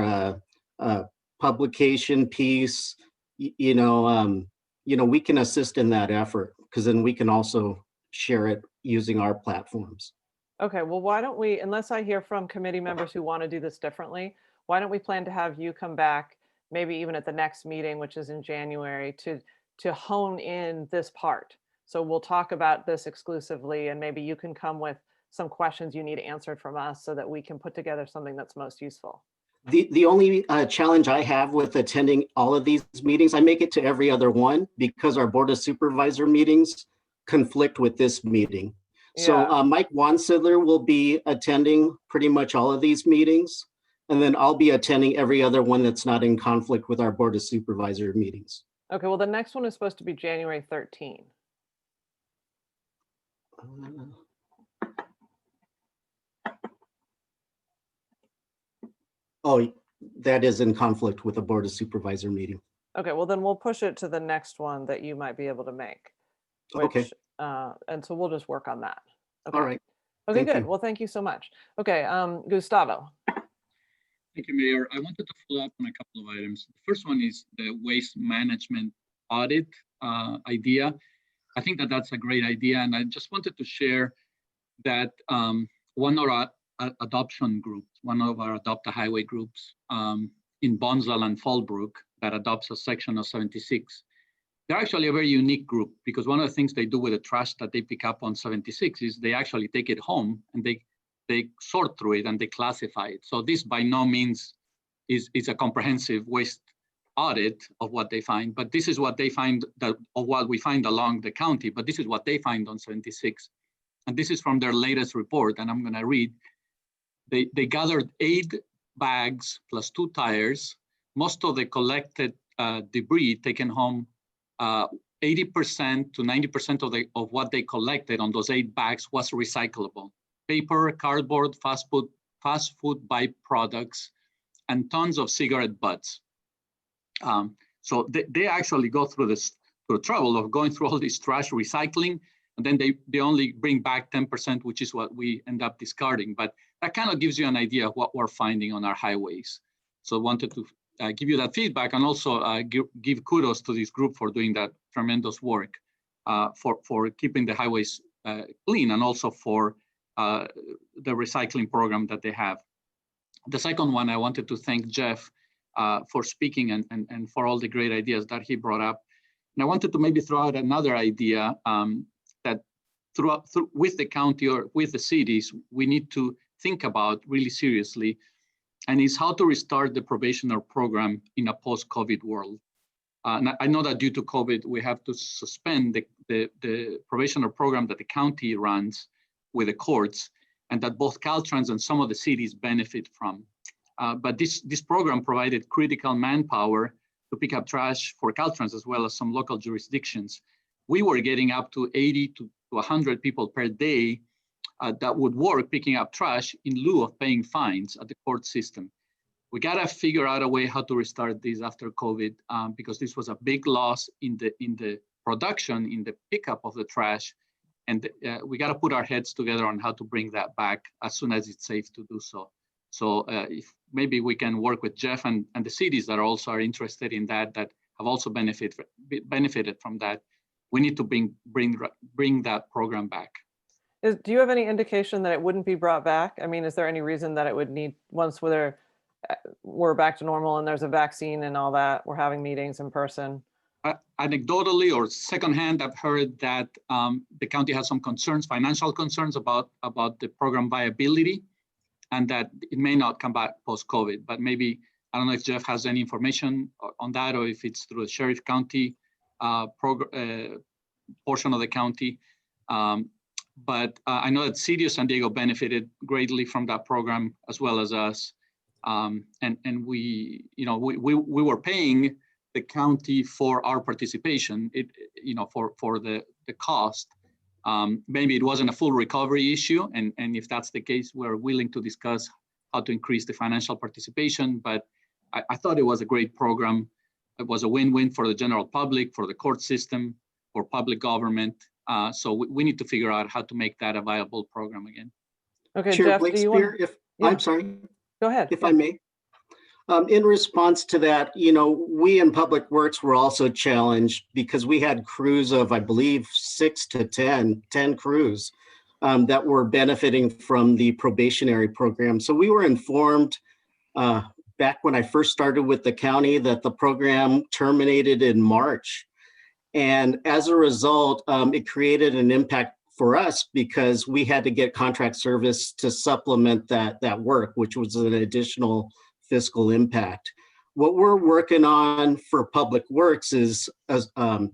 a publication piece, we can assist in that effort, because then we can also share it using our platforms. Okay, well, why don't we, unless I hear from committee members who want to do this differently, why don't we plan to have you come back, maybe even at the next meeting, which is in January, to hone in this part. So we'll talk about this exclusively, and maybe you can come with some questions you need answered from us so that we can put together something that's most useful. The only challenge I have with attending all of these meetings, I make it to every other one because our Board of Supervisor meetings conflict with this meeting. Yeah. So Mike Wansidler will be attending pretty much all of these meetings, and then I'll be attending every other one that's not in conflict with our Board of Supervisor meetings. Okay, well, the next one is supposed to be January 13. Oh, that is in conflict with the Board of Supervisor meeting. Okay, well, then we'll push it to the next one that you might be able to make. Okay. And so we'll just work on that. Okay. All right. Okay, Thank good. you. Well, thank you so much. Okay, Gustavo. Thank you, Mayor. I wanted to follow up on a couple of items. The first one is the waste management audit idea. I think that that's a great idea, and I just wanted to share that one of our adoption groups, one of our Adopt a Highway groups in Bonsall and Fallbrook that adopts a section of 76. They're actually a very unique group because one of the things they do with the trash that they pick up on 76 is they actually take it home and they sort through it and they classify it. So this by no means is a comprehensive waste audit of what they find, but this is what they find of what we find along the county, but this is what they find on 76. And this is from their latest report, and I'm gonna read. They gathered 8 bags plus 2 tires. Most of the collected debris taken home, 80% to 90% of what they collected on those 8 bags was recyclable. Paper, cardboard, fast food byproducts, and tons of cigarette butts. So they actually go through the trouble of going through all this trash recycling, and then they only bring back 10%, which is what we end up discarding. But that kind of gives you an idea of what we're finding on our highways. So I wanted to give you that feedback and also give kudos to this group for doing that tremendous work for keeping the highways clean and also for the recycling program that they have. The second one, I wanted to thank Jeff for speaking and for all the great ideas that he brought up. And I wanted to maybe throw out another idea that with the county or with the cities, we need to think about really seriously, and is how to restart the probationer program in a post-COVID world. And I know that due to COVID, we have to suspend the probationer program that the county runs with the courts, and that both Caltrans and some of the cities benefit from. But this program provided critical manpower to pick up trash for Caltrans as well as some local jurisdictions. We were getting up to 80 to 100 people per day that would work picking up trash in lieu of paying fines at the court system. We gotta figure out a way how to restart this after COVID because this was a big loss in the production, in the pickup of the trash. And we gotta put our heads together on how to bring that back as soon as it's safe to do so. So if maybe we can work with Jeff and the cities that also are interested in that have also benefited from that. We need to bring that program back. Do you have any indication that it wouldn't be brought back? I mean, is there any reason that it would need, once we're back to normal and there's a vaccine and all that, we're having meetings in person? Anecdotally or secondhand, I've heard that the county has some concerns, financial concerns about the program viability, and that it may not come back post-COVID. But maybe, I don't know if Jeff has any information on that, or if it's through the Sheriff County portion of the county. But I know that City of San Diego benefited greatly from that program, as well as us. And we were paying the county for our participation, for the cost. Maybe it wasn't a full recovery issue, and if that's the case, we're willing to discuss how to increase the financial participation. But I thought it was a great program. It was a win-win for the general public, for the court system, for public government. So we need to figure out how to make that a viable program again. Okay, Chair Jeff, do you want? I'm sorry. Go ahead. If I may. In response to that, we in Public Works were also challenged because we had crews of, I believe, 6 to 10 crews that were benefiting from the probationary program. So we were informed back when I first started with the county that the program terminated in March. And as a result, it created an impact for us because we had to get contract service to supplement that work, which was an additional fiscal impact. What we're working on for Public Works is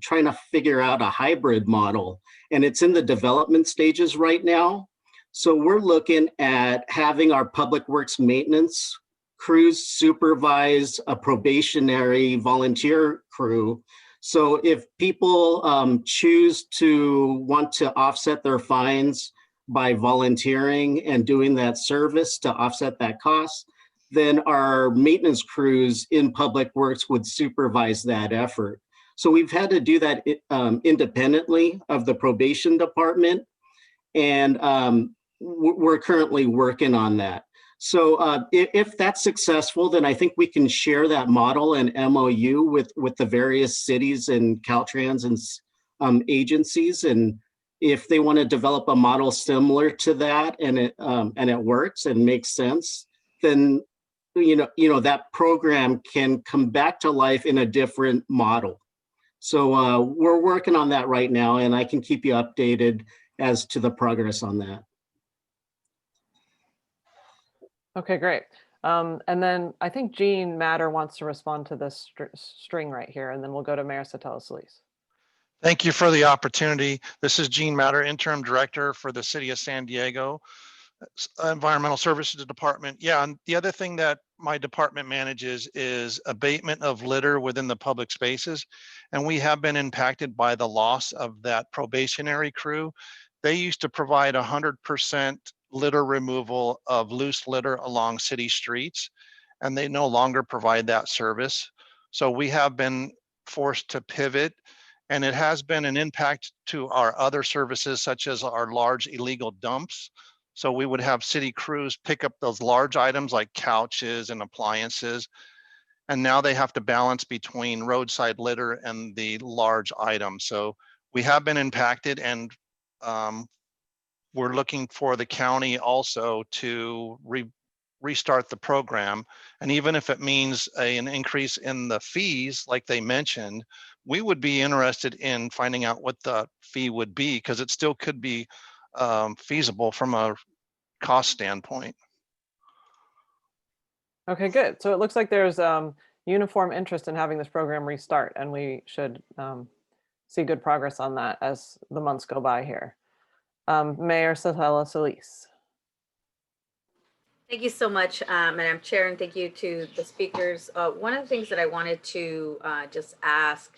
trying to figure out a hybrid model, and it's in the development stages right now. So we're looking at having our Public Works maintenance crews supervise a probationary volunteer crew. So if people choose to want to offset their fines by volunteering and doing that service to offset that cost, then our maintenance crews in Public Works would supervise that effort. So we've had to do that independently of the probation department, and we're currently working on that. So if that's successful, then I think we can share that model and MOU with the various cities and Caltrans and agencies. And if they want to develop a model similar to that and it works and makes sense, then that program can come back to life in a different model. So we're working on that right now, and I can keep you updated as to the progress on that. Okay, great. And then I think Jean Matter wants to respond to this string right here, and then we'll go to Mayor Sotelo-Solis. Thank you for the opportunity. This is Jean Matter, Interim Director for the City of San Diego Environmental Services Department. Yeah, and the other thing that my department manages is abatement of litter within the public spaces. And we have been impacted by the loss of that probationary crew. They used to provide 100% litter removal of loose litter along city streets, and they no longer provide that service. So we have been forced to pivot, and it has been an impact to our other services, such as our large illegal dumps. So we would have city crews pick up those large items like couches and appliances. And now they have to balance between roadside litter and the large items. So we have been impacted, and we're looking for the county also to restart the program. And even if it means an increase in the fees, like they mentioned, we would be interested in finding out what the fee would be, because it still could be feasible from a cost standpoint. Okay, good. So it looks like there's uniform interest in having this program restart, and we should see good progress on that as the months go by here. Mayor Sotelo-Solis. Thank you so much, Madam Chair, and thank you to the speakers. One of the things that I wanted to just ask,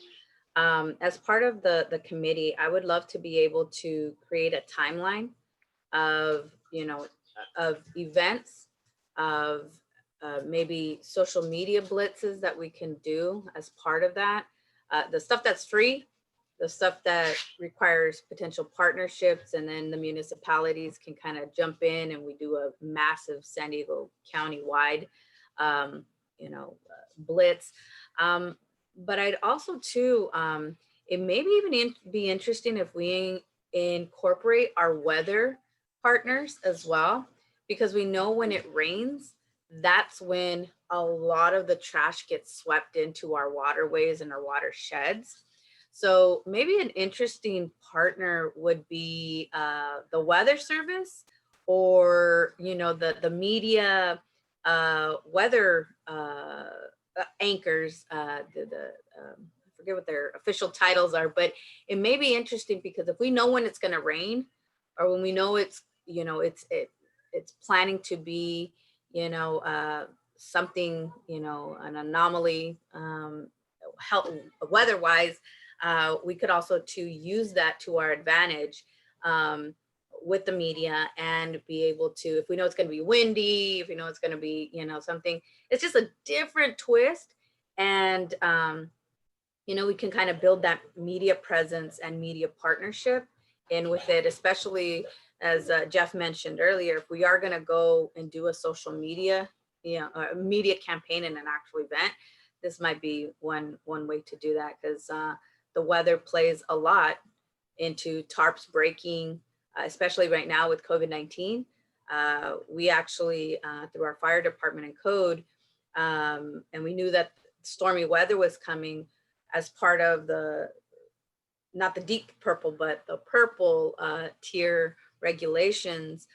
as part of the committee, I would love to be able to create a timeline of, of events, of maybe social media blitzes that we can do as part of that. The stuff that's free, the stuff that requires potential partnerships, and then the municipalities can kind of jump in and we do a massive San Diego County-wide, blitz. But I'd also too, it maybe even be interesting if we incorporate our weather partners as well, because we know when it rains, that's when a lot of the trash gets swept into our waterways and our watersheds. So maybe an interesting partner would be the Weather Service, or the media weather anchors. I forget what their official titles are, but it may be interesting, because if we know when it's going to rain, or when we know it's it's planning to be something, an anomaly weather-wise. We could also use that to our advantage with the media, and be able to, if we know it's going to be windy, if we know it's going to be, something, it's just a different twist. And, we can kind of build that media presence and media partnership in with it, especially as Jeff mentioned earlier, if we are going to go and do a social media, media campaign in an actual event, this might be one way to do that, because the weather plays a lot into tarps breaking, especially right now with COVID-19. We actually, through our fire department and code, and we knew that stormy weather was coming as part of not the deep purple, but the purple tier regulations.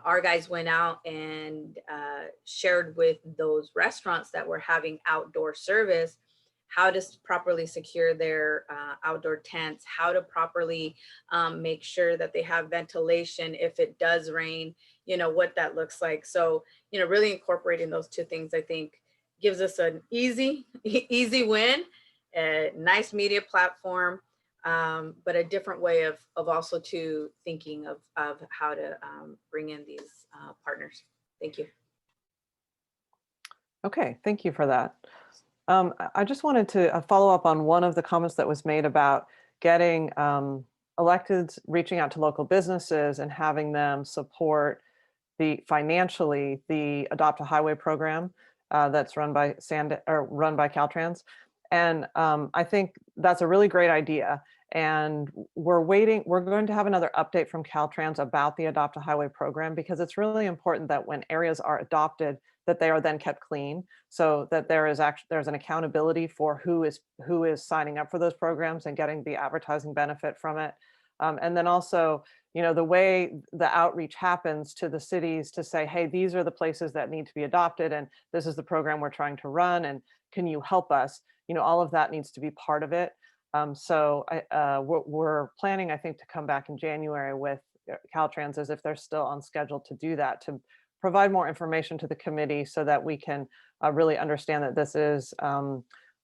Our guys went out and shared with those restaurants that were having outdoor service how to properly secure their outdoor tents, how to properly make sure that they have ventilation if it does rain, what that looks like. So, really incorporating those two things, I think, gives us an easy win, a nice media platform, but a different way of also to thinking of how to bring in these partners. Thank you. Okay, thank you for that. I just wanted to follow up on one of the comments that was made about getting electeds reaching out to local businesses and having them support financially the Adopt a Highway program that's run by Caltrans. And I think that's a really great idea. And we're going to have another update from Caltrans about the Adopt a Highway program, because it's really important that when areas are adopted, that they are then kept clean, so that there's an accountability for who is signing up for those programs and getting the advertising benefit from it. And then also, the way the outreach happens to the cities to say, hey, these are the places that need to be adopted, and this is the program we're trying to run, and can you help us? All of that needs to be part of it. So we're planning, I think, to come back in January with Caltrans, as if they're still on schedule to do that, to provide more information to the committee so that we can really understand that this is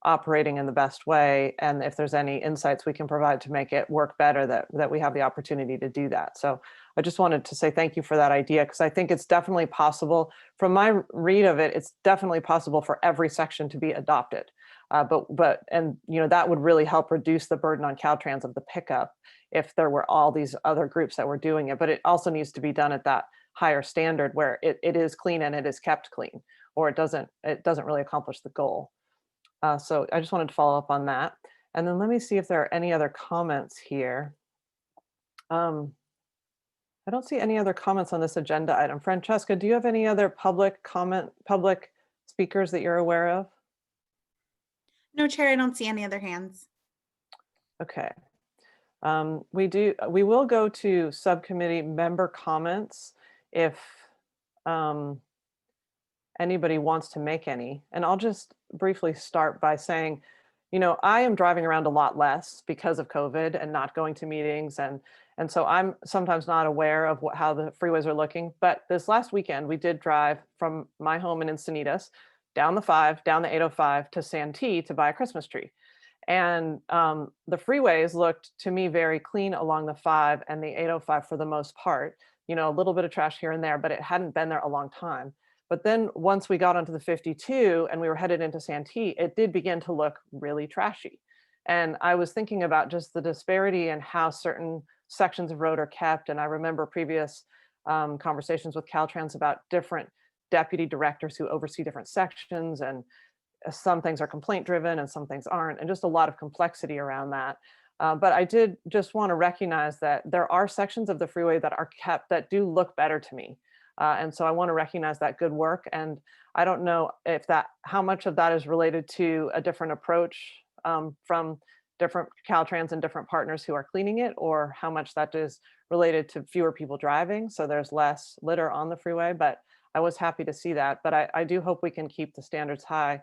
operating in the best way. And if there's any insights we can provide to make it work better, that we have the opportunity to do that. So I just wanted to say thank you for that idea, because I think it's definitely possible. From my read of it, it's definitely possible for every section to be adopted. That would really help reduce the burden on Caltrans of the pickup if there were all these other groups that were doing it. But it also needs to be done at that higher standard where it is clean and it is kept clean, or it doesn't really accomplish the goal. So I just wanted to follow up on that. And then let me see if there are any other comments here. I don't see any other comments on this agenda item. Francesca, do you have any other public speakers that you're aware of? No, Chair, I don't see any other hands. Okay. We will go to subcommittee member comments if anybody wants to make any. And I'll just briefly start by saying, I am driving around a lot less because of COVID and not going to meetings. And so I'm sometimes not aware of how the freeways are looking. But this last weekend, we did drive from my home in Encinitas down the 5, down the 805 to Santee to buy a Christmas tree. And the freeways looked to me very clean along the 5 and the 805 for the most part, a little bit of trash here and there, but it hadn't been there a long time. But then once we got onto the 52 and we were headed into Santee, it did begin to look really trashy. And I was thinking about just the disparity in how certain sections of road are kept. And I remember previous conversations with Caltrans about different deputy directors who oversee different sections, and some things are complaint driven and some things aren't, and just a lot of complexity around that. But I did just want to recognize that there are sections of the freeway that are kept that do look better to me. And so I want to recognize that good work. And I don't know how much of that is related to a different approach from different Caltrans and different partners who are cleaning it, or how much that is related to fewer people driving, so there's less litter on the freeway. But I was happy to see that. But I do hope we can keep the standards high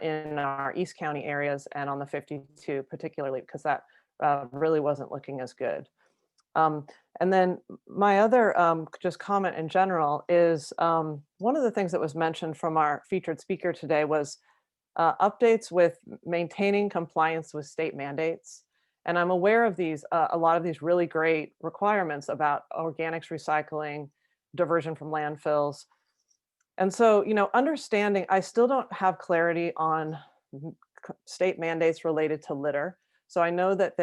in our East County areas and on the 52 particularly, because that really wasn't looking as good. And then my other just comment in general is one of the things that was mentioned from our featured speaker today was updates with maintaining compliance with state mandates. And I'm aware of a lot of these really great requirements about organics recycling, diversion from landfills. And so, understanding, I still don't have clarity on state mandates related to litter. So I know that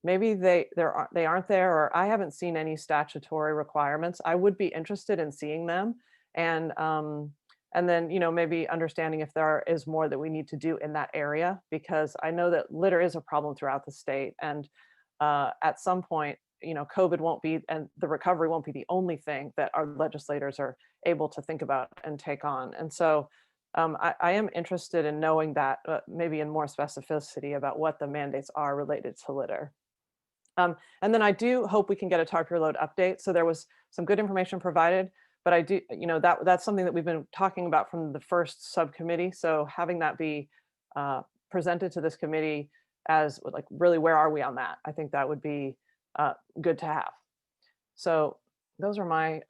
maybe they aren't there, or I haven't seen any statutory requirements. I would be interested in seeing them, and then maybe understanding if there is more that we need to do in that area, because I know that litter is a problem throughout the state, and at some point, COVID won't be, and the recovery won't be the only thing that our legislators are able to think about and take on. And so I am interested in knowing that maybe in more specificity about what the mandates are related to litter. And then I do hope we can get a tarp your load update. So there was some good information provided, but I do, that's something that we've been talking about from the first subcommittee. So having that be presented to this committee as like, really, where are we on that? I think that would be good to have. So those are my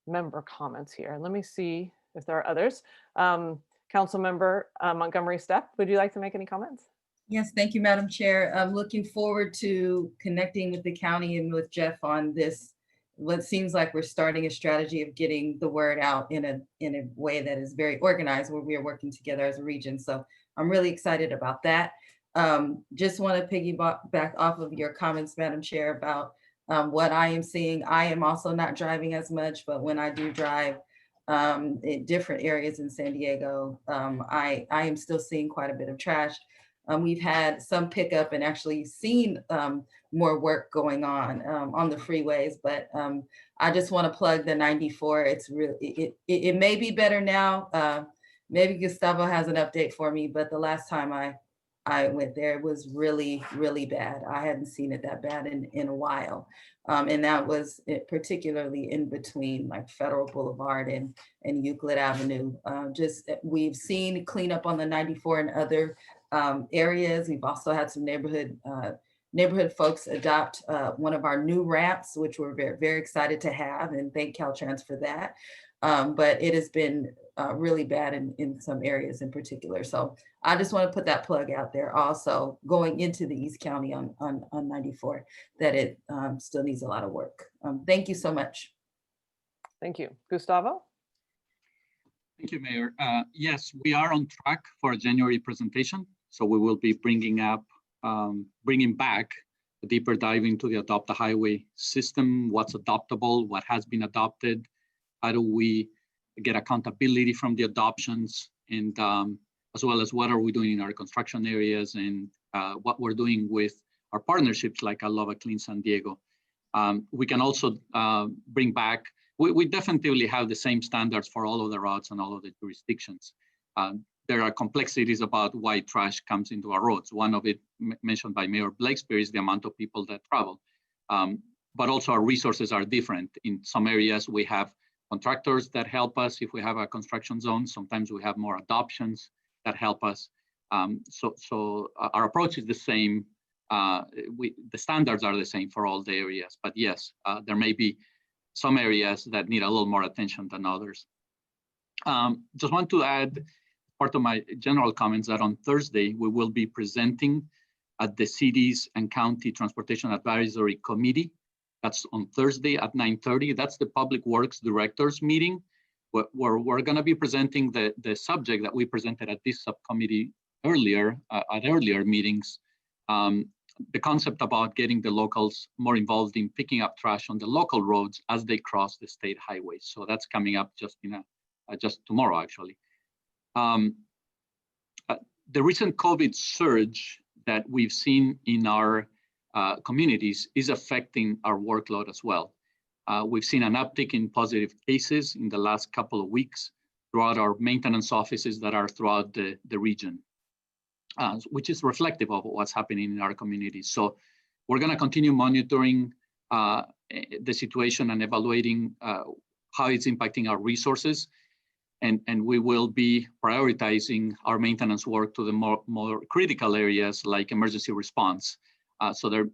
member comments here. Let me see if there are others. Councilmember Montgomery Stepp, would you like to make any comments? Yes, thank you, Madam Chair. I'm looking forward to connecting with the county and with Jeff on this. What seems like we're starting a strategy of getting the word out in a way that is very organized, where we are working together as a region. So I'm really excited about that. Just want to piggyback off of your comments, Madam Chair, about what I am seeing. I am also not driving as much, but when I do drive in different areas in San Diego, I am still seeing quite a bit of trash. we've had some pickup and actually seen more work going on the freeways. But I just want to plug the 94. It's really, it may be better now. Maybe Gustavo has an update for me, but the last time I went there, it was really, really bad. I hadn't seen it that bad in a while. And that was particularly in between like Federal Boulevard and Euclid Avenue. We've seen cleanup on the 94 and other areas. We've also had some neighborhood folks adopt one of our new ramps, which we're very, very excited to have, and thank Caltrans for that. But it has been really bad in some areas in particular. So I just want to put that plug out there also going into the East County on 94, that it still needs a lot of work. Thank you so much. Thank you. Gustavo? Thank you, Mayor. Yes, we are on track for a January presentation. So we will be bringing back a deeper dive into the Adopt a Highway system, what's adoptable, what has been adopted, how do we get accountability from the adoptions, and as well as what are we doing in our construction areas, and what we're doing with our partnerships like I Love a Clean San Diego. We can also bring back, we definitely have the same standards for all of the routes and all of the jurisdictions. There are complexities about why trash comes into our roads. One of it mentioned by Mayor Blakespear is the amount of people that travel. But also our resources are different. In some areas we have contractors that help us if we have a construction zone. Sometimes we have more adoptions that help us. So our approach is the same. The standards are the same for all the areas, but yes, there may be some areas that need a little more attention than others. Just want to add part of my general comments that on Thursday, we will be presenting at the Cities and County Transportation Advisory Committee. That's on Thursday at 9:30. That's the Public Works Directors meeting, where we're gonna be presenting the subject that we presented at this subcommittee earlier, at earlier meetings. The concept about getting the locals more involved in picking up trash on the local roads as they cross the state highways. So that's coming up just tomorrow, actually. The recent COVID surge that we've seen in our communities is affecting our workload as well. We've seen an uptick in positive cases in the last couple of weeks throughout our maintenance offices that are throughout the region, which is reflective of what's happening in our communities. So we're going to continue monitoring the situation and evaluating how it's impacting our resources. And we will be prioritizing our maintenance work to the more critical areas like emergency response. So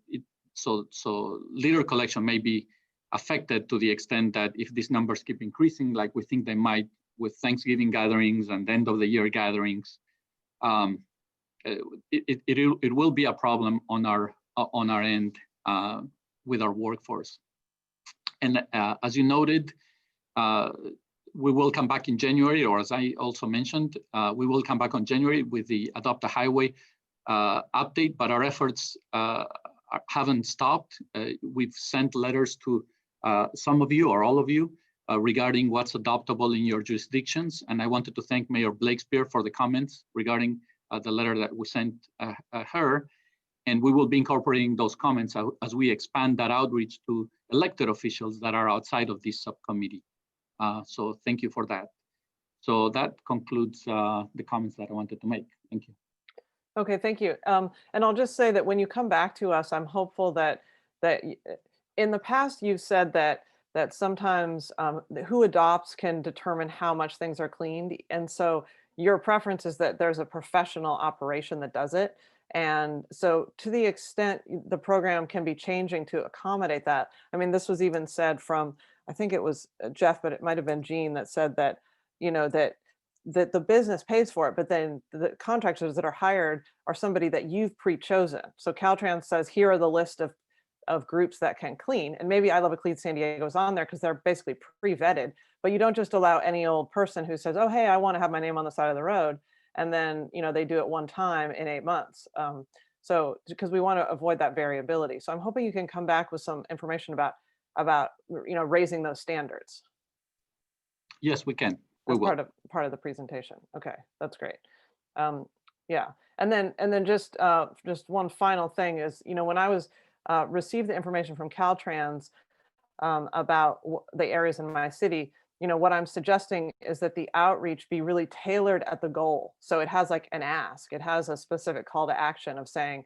litter collection may be affected to the extent that if these numbers keep increasing, like we think they might with Thanksgiving gatherings and end of the year gatherings, it will be a problem on our end with our workforce. And as you noted, we will come back in January, or as I also mentioned, we will come back on January with the Adopt a Highway update, but our efforts haven't stopped. We've sent letters to some of you or all of you regarding what's adoptable in your jurisdictions. And I wanted to thank Mayor Blakespear for the comments regarding the letter that we sent her. And we will be incorporating those comments as we expand that outreach to elected officials that are outside of this subcommittee. So thank you for that. So that concludes the comments that I wanted to make. Thank you. Okay, thank you. And I'll just say that when you come back to us, I'm hopeful that in the past you've said that sometimes who adopts can determine how much things are cleaned. And so your preference is that there's a professional operation that does it. And so to the extent the program can be changing to accommodate that, I mean, this was even said from, I think it was Jeff, but it might've been Jean that said that, you know, that the business pays for it, but then the contractors that are hired are somebody that you've pre-chosen. So Caltrans says, here are the list of groups that can clean. And maybe I Love a Clean San Diego is on there because they're basically pre-vetted, but you don't just allow any old person who says, oh, hey, I want to have my name on the side of the road. And then, you know, they do it one time in 8 months. So because we want to avoid that variability. So I'm hoping you can come back with some information about, you know, raising those standards. Yes, we can. That's part of the presentation. Okay, that's great. Yeah, And then just one final thing is, when I was received the information from Caltrans about the areas in my city, what I'm suggesting is that the outreach be really tailored at the goal. So it has like an ask, it has a specific call to action of saying,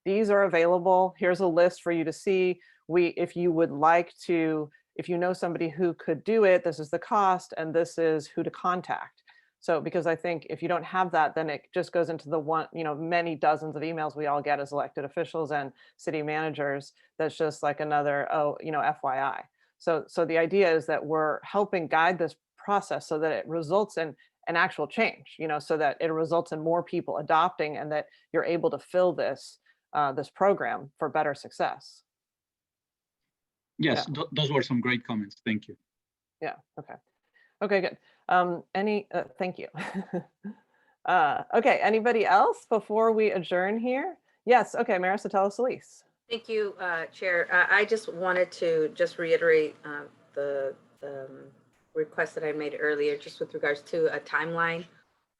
these are available. Here's a list for you to see. If you would like to, if you know somebody who could do it, this is the cost and this is who to contact. So, because I think if you don't have that, then it just goes into the many dozens of emails we all get as elected officials and city managers. That's just like another, FYI. So the idea is that we're helping guide this process so that it results in an actual change, so that it results in more people adopting and that you're able to fill this program for better success. Yes, those were some great comments. Thank you. Yeah. Okay, good. Thank you. Okay, anybody else before we adjourn here? Yes. Okay, Marissa, tell us, Elise. Thank you, Chair. I just wanted to just reiterate the request that I made earlier, just with regards to a timeline.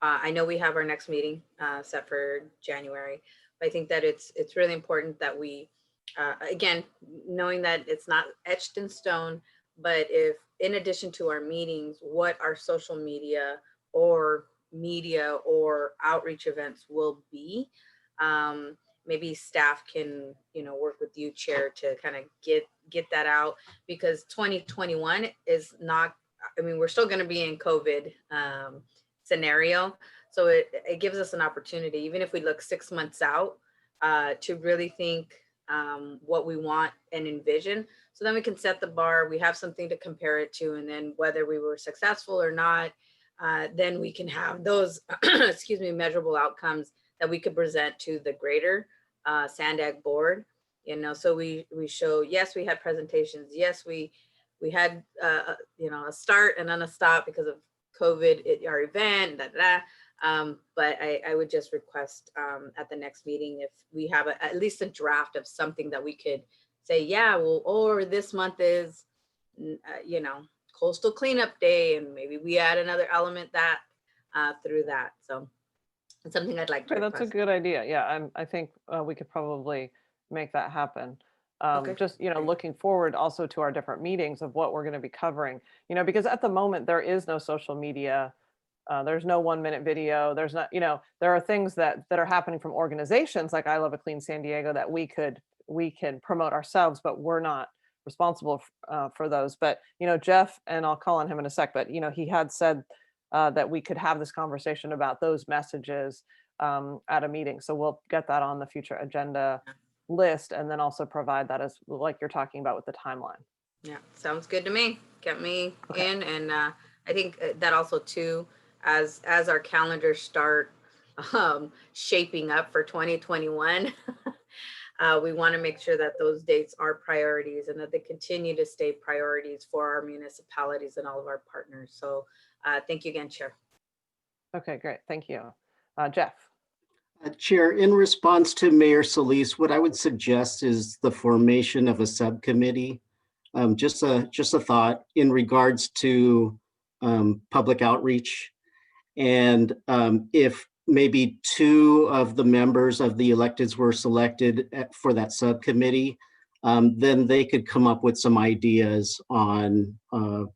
I know we have our next meeting set for January, but I think that it's really important that we, again, knowing that it's not etched in stone, but if in addition to our meetings, what our social media or outreach events will be, maybe staff can, work with you, Chair, to kind of get that out, because 2021 is not, we're still going to be in COVID scenario. So it gives us an opportunity, even if we look 6 months out, to really think what we want and envision. So then we can set the bar, we have something to compare it to, and then whether we were successful or not, then we can have those, measurable outcomes that we could present to the greater SANDAG board. So we show, yes, we had presentations. Yes, we had, a start and then a stop because of COVID at our event, but I would just request at the next meeting, if we have at least a draft of something that we could say, yeah, well, or this month is, coastal cleanup day, and maybe we add another element that through that. So it's something I'd like to request. That's a good idea. Yeah, I think we could probably make that happen. Okay. Just, looking forward also to our different meetings of what we're going to be covering, because at the moment there is no social media. There's no 1-minute video. There's not, there are things that are happening from organizations like I Love a Clean San Diego that we can promote ourselves, but we're not responsible for those. But, Jeff, and I'll call on him in a sec, but, he had said that we could have this conversation about those messages at a meeting. So we'll get that on the future agenda list, and then also provide that as like you're talking about with the timeline. Yeah, sounds good to me. Get me in. And I think that also too, as our calendars start shaping up for 2021, we want to make sure that those dates are priorities and that they continue to stay priorities for our municipalities and all of our partners. So thank you again, Chair. Okay, great. Thank you. Jeff. Chair, in response to Mayor Solis, what I would suggest is the formation of a subcommittee. Just a thought in regards to public outreach. And if maybe 2 of the members of the electeds were selected for that subcommittee, then they could come up with some ideas on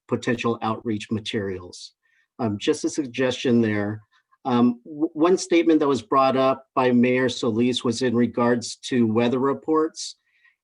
potential outreach materials. Just a suggestion there. One statement that was brought up by Mayor Solis was in regards to weather reports.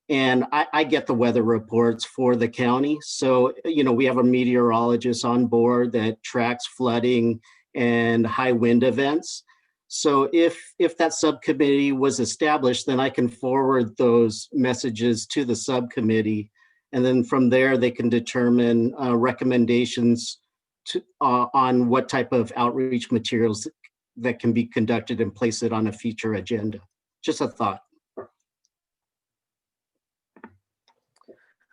And I get the weather reports for the county. So, we have a meteorologist on board that tracks flooding and high wind events. So if that subcommittee was established, then I can forward those messages to the subcommittee. And then from there, they can determine recommendations on what type of outreach materials that can be conducted and place it on a future agenda. Just a thought.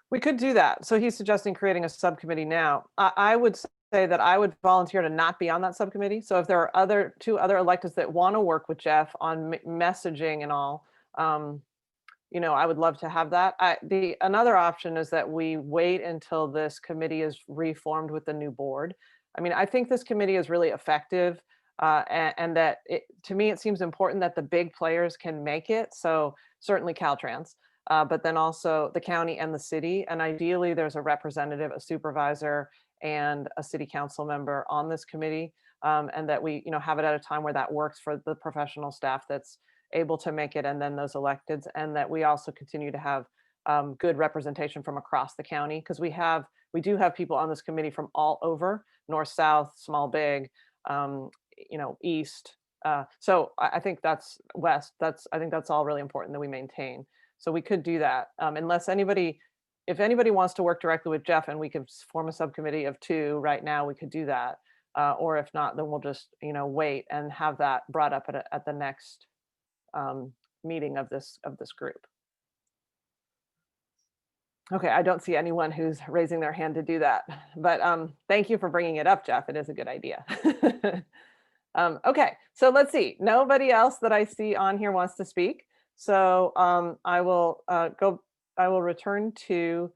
We could do that. So he's suggesting creating a subcommittee now. I would say that I would volunteer to not be on that subcommittee. So if there are 2 other electeds that want to work with Jeff on messaging and all, I would love to have that. Another option is that we wait until this committee is reformed with the new board. I think this committee is really effective. and that to me, it seems important that the big players can make it. So certainly Caltrans, but then also the county and the city. And ideally, there's a representative, a supervisor, and a city council member on this committee, and that we have it at a time where that works for the professional staff that's able to make it, and then those electeds, and that we also continue to have good representation from across the county, because we do have people on this committee from all over, north, south, small, big, east. So I think that's west. I think that's all really important that we maintain. So we could do that unless if anybody wants to work directly with Jeff and we could form a subcommittee of 2 right now, we could do that. Or if not, then we'll just, wait and have that brought up at the next meeting of this group. Okay, I don't see anyone who's raising their hand to do that, but thank you for bringing it up, Jeff. It is a good idea. Okay, so let's see. Nobody else that I see on here wants to speak. So I will return to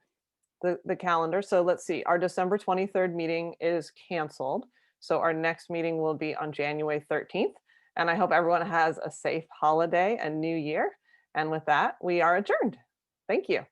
the calendar. So let's see, our December 23rd meeting is canceled. So our next meeting will be on January 13th. And I hope everyone has a safe holiday and new year. And with that, we are adjourned. Thank you.